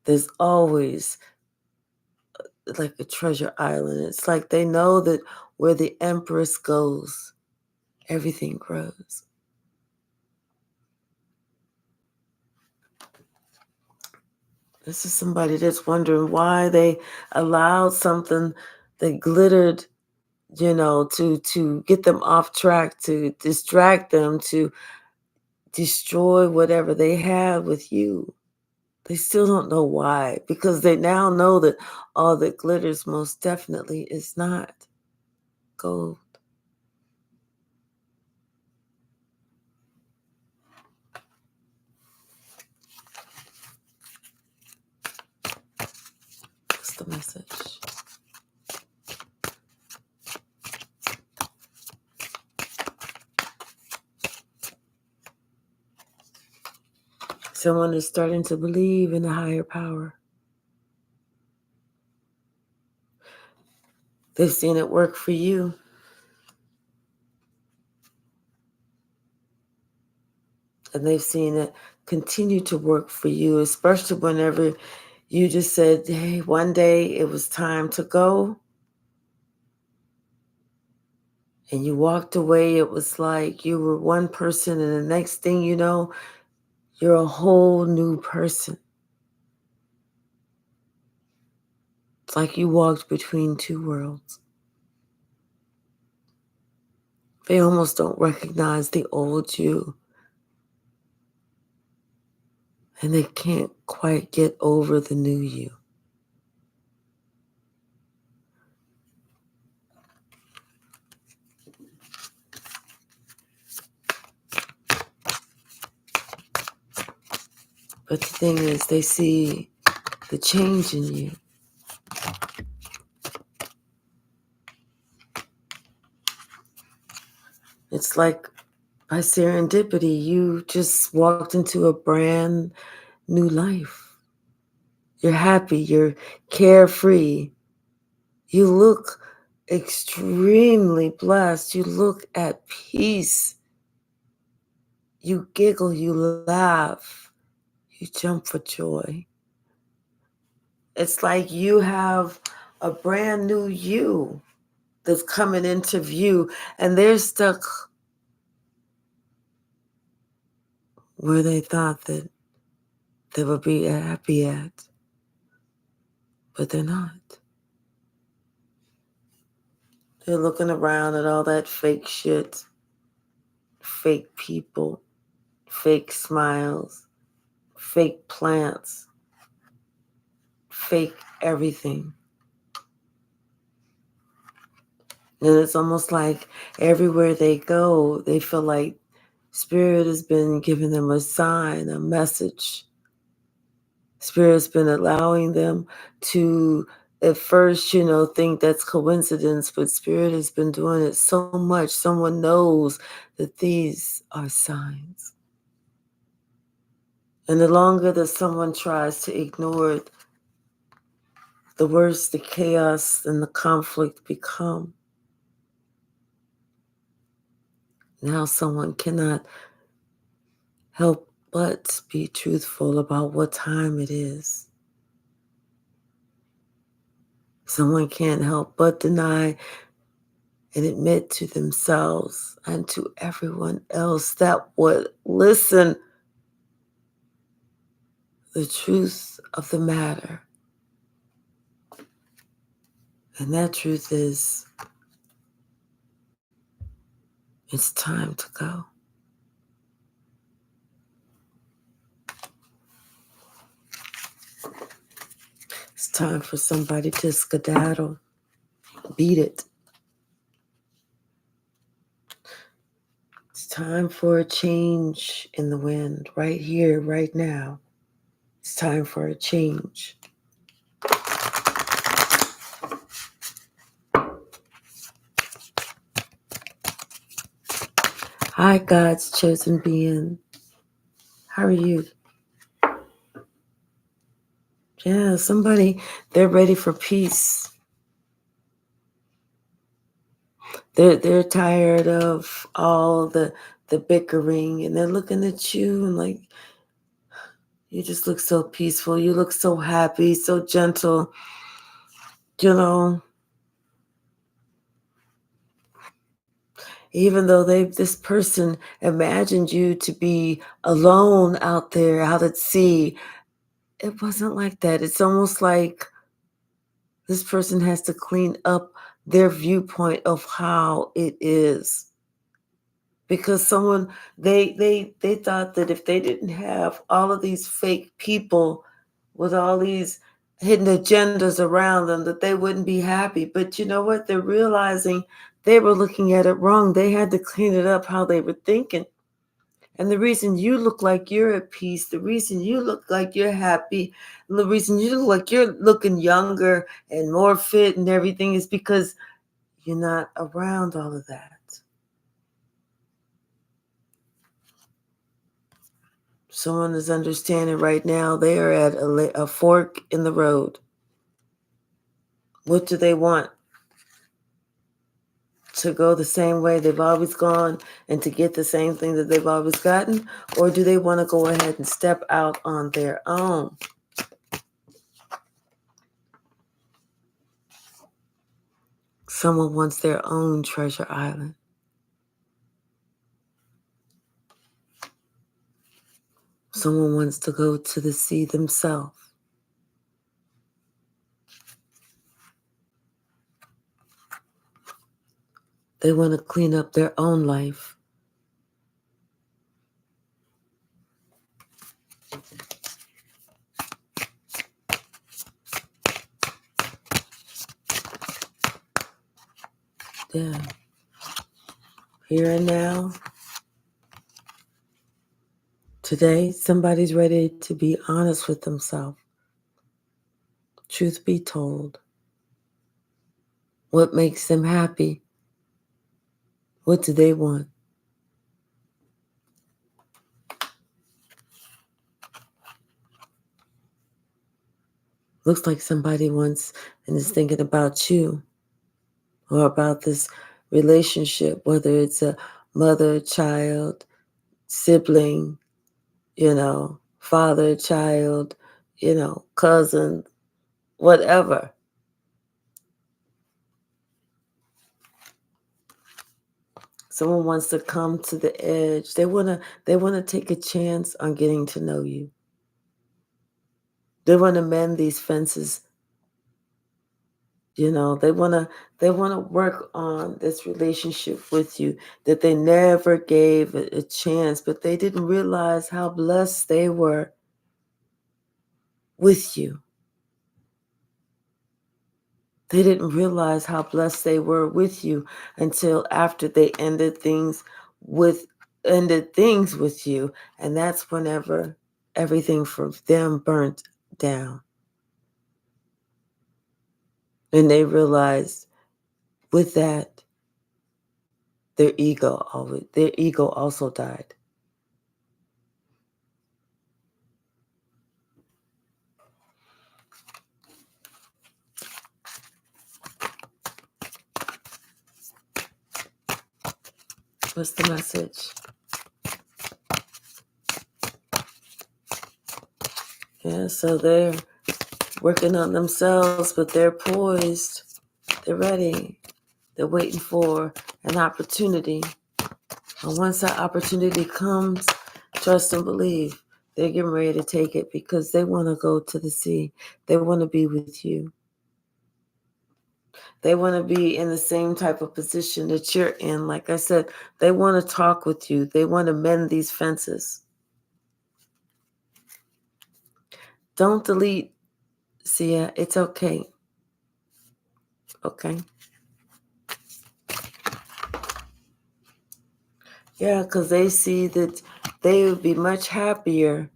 there's always like a treasure island. It's like they know that where the empress goes, everything grows. This is somebody that's wondering why they allowed something that glittered, to get them off track, to distract them, to destroy whatever they had with you. They still don't know why, because they now know that all that glitters most definitely is not gold. What's the message? Someone is starting to believe in a higher power. They've seen it work for you. And they've seen it continue to work for you, especially whenever you just said, hey, one day it was time to go. And you walked away. It was like you were one person, and the next thing you know, you're a whole new person. It's like you walked between two worlds. They almost don't recognize the old you. And they can't quite get over the new you. But the thing is, they see the change in you. It's like by serendipity, you just walked into a brand new life. You're happy, you're carefree. You look extremely blessed. You look at peace. You giggle, you laugh, you jump for joy. It's like you have a brand new you that's coming into view, and they're stuck where they thought that they would be happy at, but they're not. They're looking around at all that fake shit, fake people, fake smiles, fake plants, fake everything. And it's almost like everywhere they go, they feel like Spirit has been giving them a sign, a message. Spirit's been allowing them to, at first, think that's coincidence, but Spirit has been doing it so much. Someone knows that these are signs. And the longer that someone tries to ignore it, the worse the chaos and the conflict become. Now someone cannot help but be truthful about what time it is. Someone can't help but deny and admit to themselves and to everyone else that would listen the truth of the matter. And that truth is, it's time to go. It's time for somebody to skedaddle. Beat it. It's time for a change in the wind, right here, right now. It's time for a change. Hi, God's chosen being. How are you? Yeah, somebody, they're ready for peace. They're tired of all the bickering, and they're looking at you and like, You just look so peaceful. You look so happy, so gentle. You know, even though this person imagined you to be alone out there, out at sea, it wasn't like that. It's almost like this person has to clean up their viewpoint of how it is. Because they thought that if they didn't have all of these fake people with all these hidden agendas around them, that they wouldn't be happy. But you know what? They're realizing they were looking at it wrong. They had to clean it up how they were thinking. And the reason you look like you're at peace, the reason you look like you're happy, and the reason you look like you're looking younger and more fit and everything is because you're not around all of that. Someone is understanding right now they are at a fork in the road. What do they want? To go the same way they've always gone and to get the same thing that they've always gotten? Or do they want to go ahead and step out on their own? Someone wants their own treasure island. Someone wants to go to the sea themselves. They want to clean up their own life. Yeah. Here and now. Today, somebody's ready to be honest with themselves. Truth be told. What makes them happy? What do they want? Looks like somebody wants and is thinking about you or about this relationship, whether it's a mother, child, sibling, father, child, cousin, whatever. Someone wants to come to the edge. They wanna take a chance on getting to know you. They want to mend these fences. They wanna work on this relationship with you that they never gave a chance, but they didn't realize how blessed they were with you. They didn't realize how blessed they were with you until after they ended things with you, and that's whenever everything for them burnt down. And they realized with that their ego also died. What's the message? Yeah, so they're working on themselves, but they're poised. They're ready. They're waiting for an opportunity. And once that opportunity comes, trust and believe, they're getting ready to take it because they want to go to the sea. They want to be with you. They want to be in the same type of position that you're in. Like I said, they want to talk with you. They want to mend these fences. Don't delete, Sia. It's okay. Okay? Yeah, because they see that they would be much happier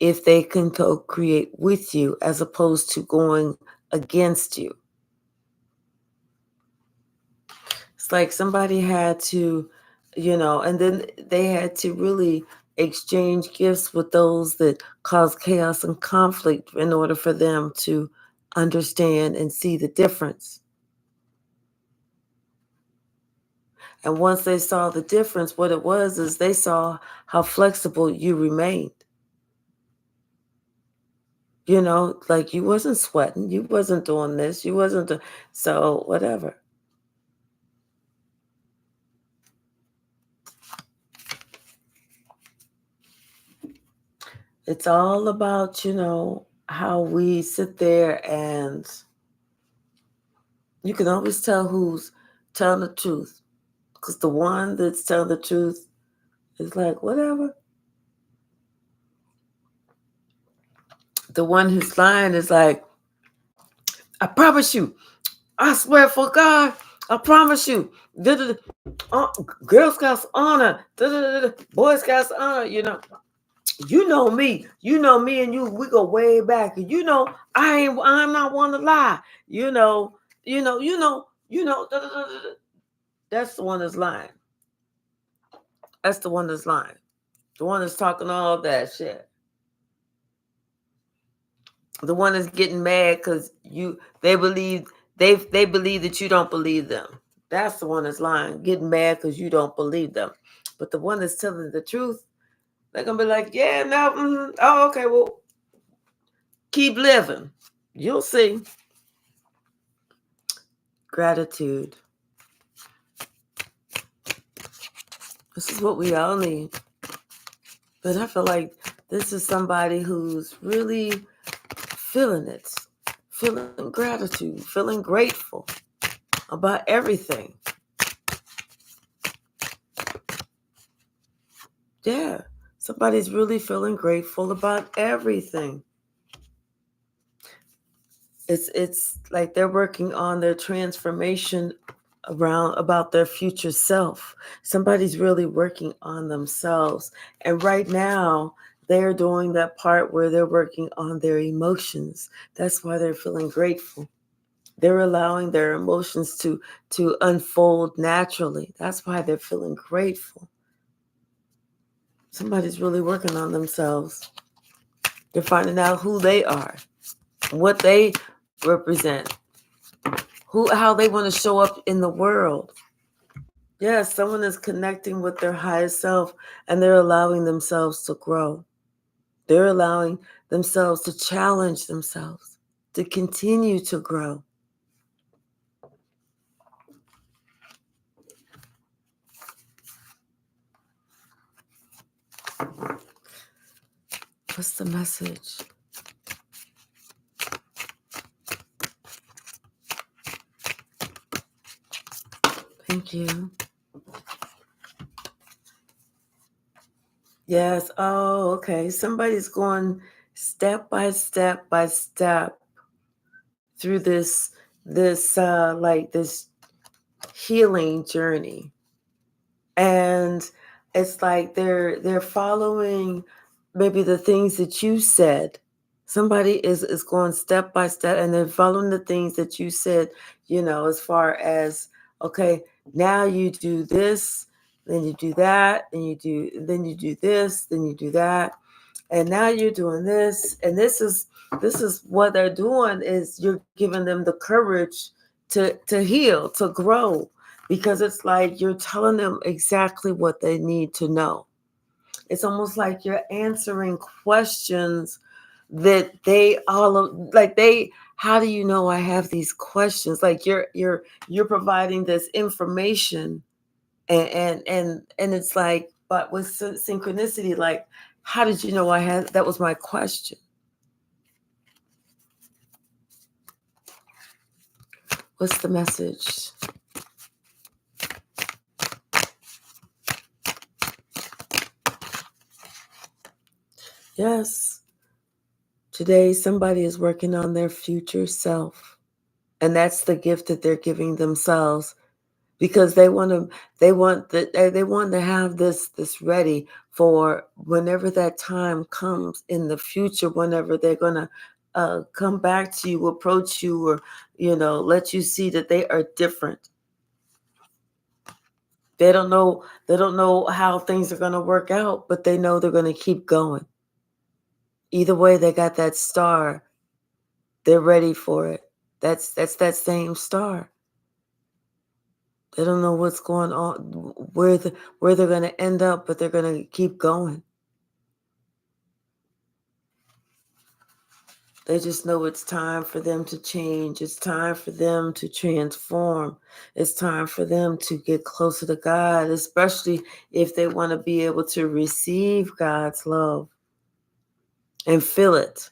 if they can co-create with you as opposed to going against you. It's like somebody had to, and then they had to really exchange gifts with those that cause chaos and conflict in order for them to understand and see the difference. And once they saw the difference, what it was is they saw how flexible you remained. Like you wasn't sweating, you wasn't doing this, you wasn't so whatever. It's all about, how we sit there, and you can always tell who's telling the truth. Because the one that's telling the truth is like, whatever. The one who's lying is like, I promise you, I swear for God, I promise you. Girl Scouts honor, Boy Scouts honor, You know me. You know me and you, we go way back. And I'm not one to lie. You know, that's the one that's lying. That's the one that's lying. The one that's talking all that shit. The one that's getting mad because they believe that you don't believe them. That's the one that's lying, getting mad because you don't believe them. But the one that's telling the truth, they're gonna be like, yeah, no, oh, okay, well, keep living. You'll see. Gratitude. This is what we all need. But I feel like this is somebody who's really feeling it, feeling gratitude, feeling grateful about everything. Yeah, somebody's really feeling grateful about everything. It's like they're working on their transformation about their future self. Somebody's really working on themselves. And right now, they're doing that part where they're working on their emotions. That's why they're feeling grateful. They're allowing their emotions to unfold naturally. That's why they're feeling grateful. Somebody's really working on themselves. They're finding out who they are, what they represent, how they want to show up in the world. Yes, someone is connecting with their highest self, and they're allowing themselves to grow. They're allowing themselves to challenge themselves, to continue to grow. What's the message? Thank you. Yes. Oh, okay. Somebody's going step by step by step through this healing journey. And it's like they're following maybe the things that you said. Somebody is going step by step, and they're following the things that you said, as far as, okay, now you do this, then you do that, then you do this, then you do that, and now you're doing this. And this is what they're doing, is you're giving them the courage to heal, to grow, because it's like you're telling them exactly what they need to know. It's almost like you're answering questions that how do you know I have these questions? Like you're providing this information, and it's like, but with synchronicity, like, how did you know I had that was my question? What's the message? Yes. Today, somebody is working on their future self. And that's the gift that they're giving themselves, because they want to have this ready for whenever that time comes in the future, whenever they're going to come back to you, approach you, or, let you see that they are different. They don't know how things are going to work out, but they know they're going to keep going. Either way, they got that star. They're ready for it. That's that same star. They don't know what's going on, where they're going to end up, but they're going to keep going. They just know it's time for them to change. It's time for them to transform. It's time for them to get closer to God, especially if they want to be able to receive God's love and feel it.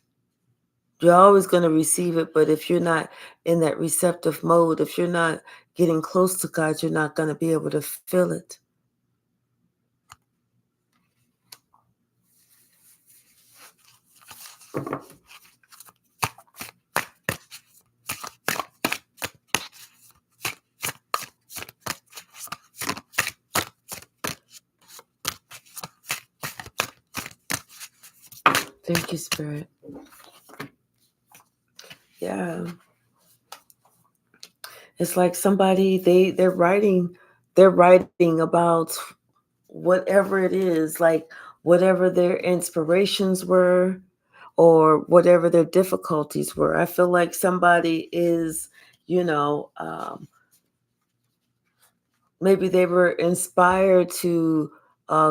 You're always going to receive it, but if you're not in that receptive mode, if you're not getting close to God, you're not going to be able to feel it. Thank you, Spirit. Yeah. It's like somebody, they're writing about whatever it is, like whatever their inspirations were or whatever their difficulties were. I feel like somebody is, maybe they were inspired to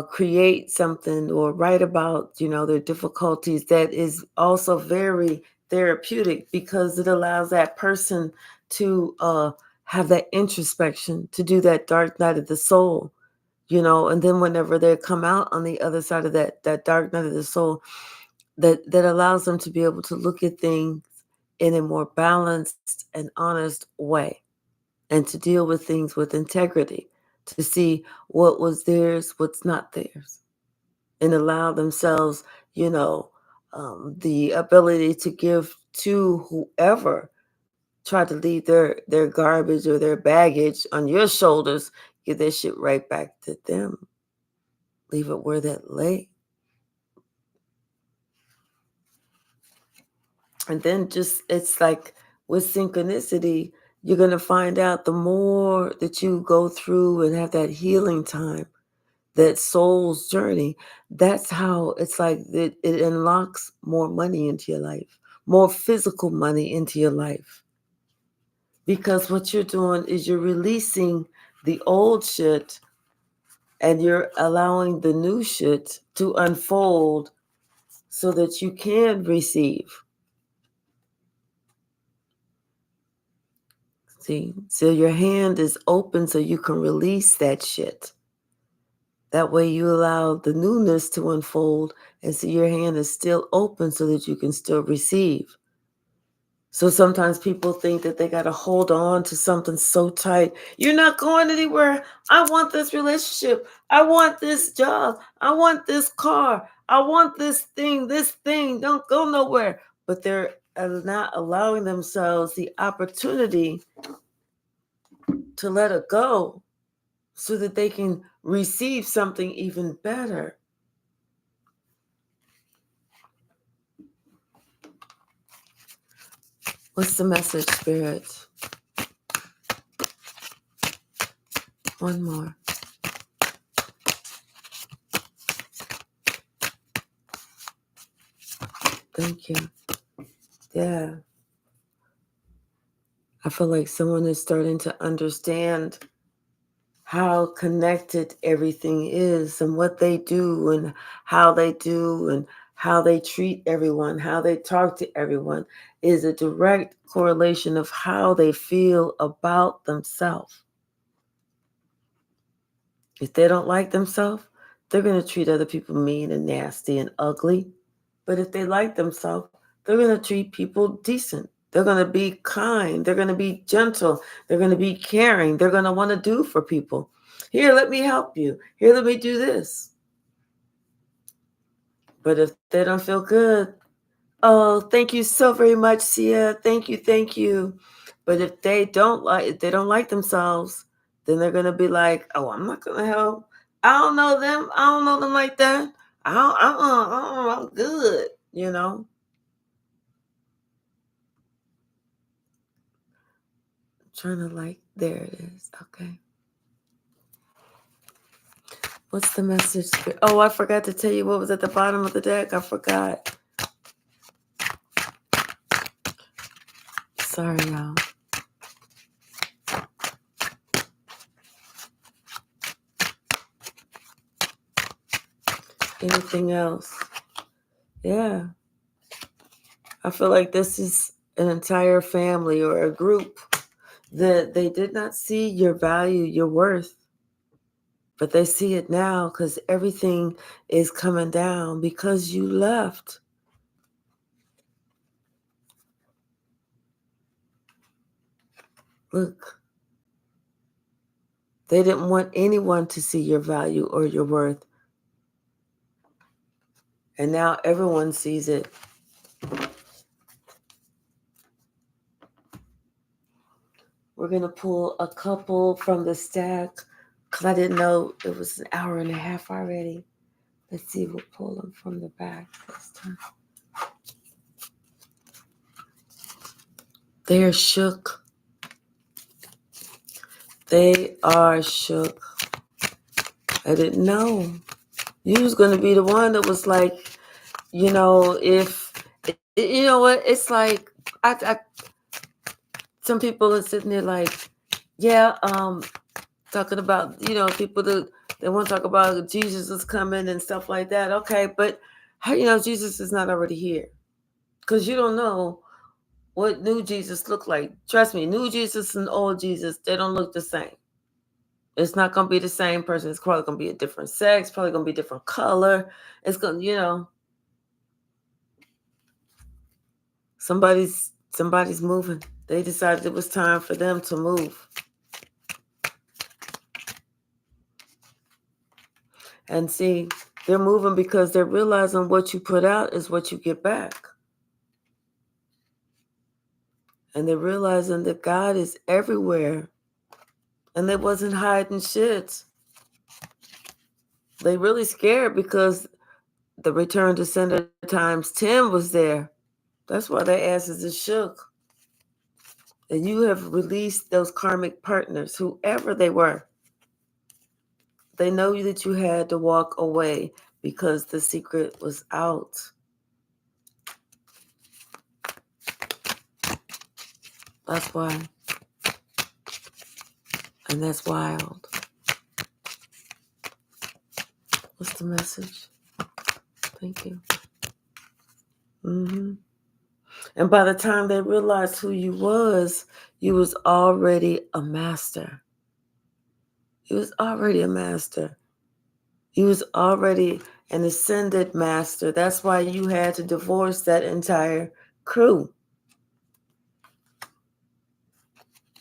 create something or write about, their difficulties that is also very therapeutic because it allows that person to have that introspection, to do that dark night of the soul, and then whenever they come out on the other side of that dark night of the soul, that allows them to be able to look at things in a more balanced and honest way and to deal with things with integrity, to see what was theirs, what's not theirs, and allow themselves, the ability to give to whoever tried to leave their garbage or their baggage on your shoulders, give that shit right back to them. Leave it where that lay. And then it's like with synchronicity, you're going to find out the more that you go through and have that healing time, that soul's journey, that's how it's like it unlocks more money into your life, more physical money into your life. Because what you're doing is you're releasing the old shit and you're allowing the new shit to unfold so that you can receive. See, so your hand is open so you can release that shit. That way you allow the newness to unfold and so your hand is still open so that you can still receive. So sometimes people think that they got to hold on to something so tight. You're not going anywhere. I want this relationship. I want this job. I want this car. I want this thing. This thing. Don't go nowhere. But they're not allowing themselves the opportunity to let it go so that they can receive something even better. What's the message, Spirit? One more. Thank you. Yeah. I feel like someone is starting to understand how connected everything is and what they do and how they treat everyone, how they talk to everyone is a direct correlation of how they feel about themselves. If they don't like themselves, they're going to treat other people mean and nasty and ugly. But if they like themselves, they're going to treat people decent. They're going to be kind. They're going to be gentle. They're going to be caring. They're going to want to do for people. Here, let me help you. Here, let me do this. But if they don't feel good, oh, thank you so very much, Sia. Thank you, thank you. But if they don't like themselves, then they're gonna be like, oh, I'm not gonna help. I don't know them. I don't know them like that. I'm good, Trying to there it is. Okay. What's the message? Oh, I forgot to tell you what was at the bottom of the deck. I forgot. Sorry, y'all. Anything else? Yeah. I feel like this is an entire family or a group that they did not see your value, your worth, but they see it now because everything is coming down because you left. Look, they didn't want anyone to see your value or your worth. And now everyone sees it. We're going to pull a couple from the stack because I didn't know it was an hour and a half already. Let's see, we'll pull them from the back this time. They're shook. They are shook. I didn't know. You was going to be the one that was like, if, you know what, it's like, some people are sitting there like, yeah, talking about, people that they want to talk about Jesus is coming and stuff like that. Okay, but how Jesus is not already here? Because you don't know what new Jesus looked like. Trust me, new Jesus and old Jesus, they don't look the same. It's not going to be the same person. It's probably going to be a different sex, probably going to be a different color. It's going to, somebody's moving. They decided it was time for them to move. And see, they're moving because they're realizing what you put out is what you get back. And they're realizing that God is everywhere. And they wasn't hiding shit. They really scared because the return to sender times 10 was there. That's why their asses is shook. And you have released those karmic partners, whoever they were. They know that you had to walk away because the secret was out. That's why. And that's wild. What's the message? Thank you. And by the time they realized who you was already a master. You was already a master. You was already an ascended master. That's why you had to divorce that entire crew.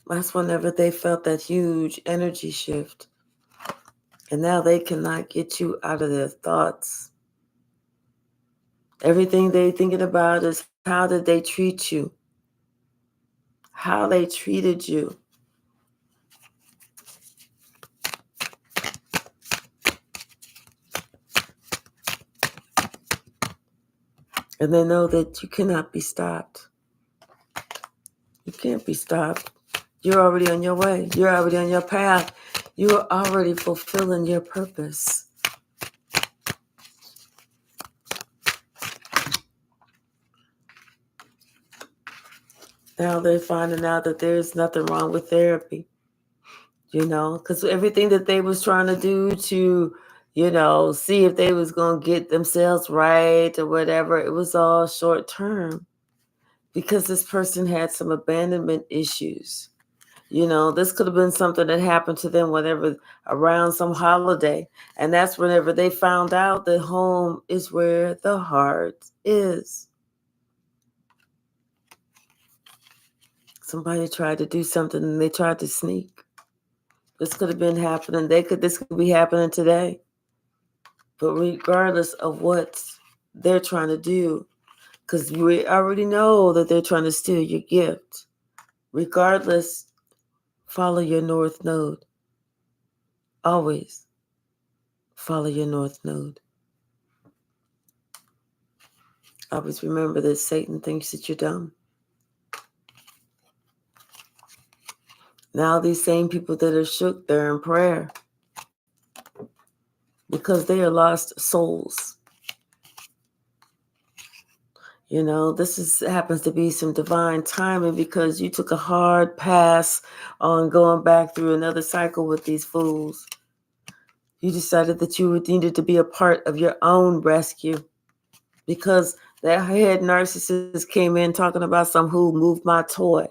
That's whenever they felt that huge energy shift. And now they cannot get you out of their thoughts. Everything they thinking about is how did they treat you? How they treated you. And they know that you cannot be stopped. You can't be stopped. You're already on your way. You're already on your path. You are already fulfilling your purpose. Now they're finding out that there's nothing wrong with therapy. Because everything that they was trying to do to, see if they was going to get themselves right or whatever, it was all short term. Because this person had some abandonment issues. This could have been something that happened to them whenever around some holiday. And that's whenever they found out that home is where the heart is. Somebody tried to do something and they tried to sneak. This could have been happening. This could be happening today. But regardless of what they're trying to do, because we already know that they're trying to steal your gift. Regardless, follow your North Node. Always follow your North Node. Always remember that Satan thinks that you're dumb. Now these same people that are shook, they're in prayer. Because they are lost souls. This happens to be some divine timing because you took a hard pass on going back through another cycle with these fools. You decided that you needed to be a part of your own rescue because That head narcissist came in talking about some who moved my toy.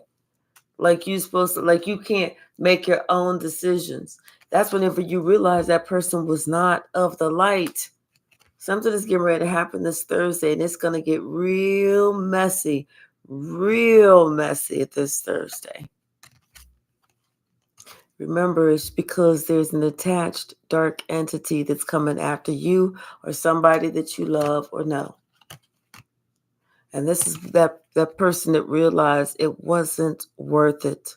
Like you supposed to, like you can't make your own decisions. That's whenever you realize that person was not of the light. Something is getting ready to happen this Thursday, and it's going to get real messy this Thursday. Remember, it's because there's an attached dark entity that's coming after you or somebody that you love or know. And this is that person that realized it wasn't worth it.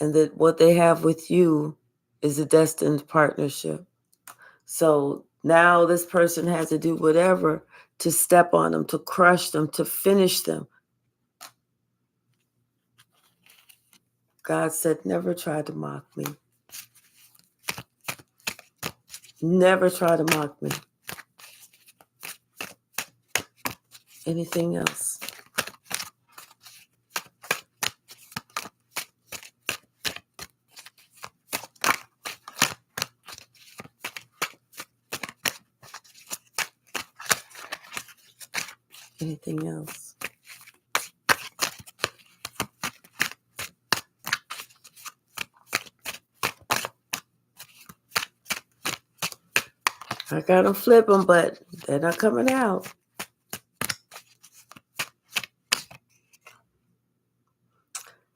And that what they have with you is a destined partnership. So now this person has to do whatever to step on them, to crush them, to finish them. God said, never try to mock me. Never try to mock me. Anything else? Anything else? I got them flipping, but they're not coming out.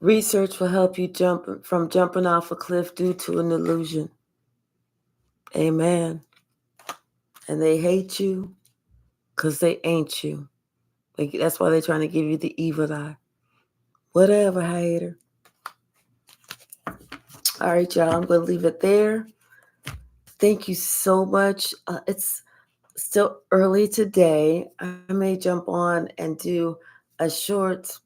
Research will help you jump from jumping off a cliff due to an illusion. Amen. And they hate you because they ain't you. That's why they're trying to give you the evil eye. Whatever, hater. All right, y'all. I'm going to leave it there. Thank you so much. It's still early today. I may jump on and do a short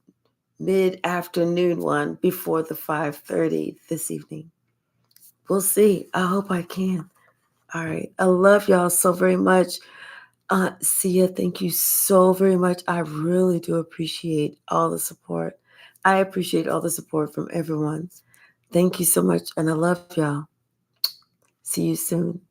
mid-afternoon one before the 5:30 this evening. We'll see. I hope I can. All right. I love y'all so very much. Sia, thank you so very much. I really do appreciate all the support. I appreciate all the support from everyone. Thank you so much, and I love y'all. See you soon.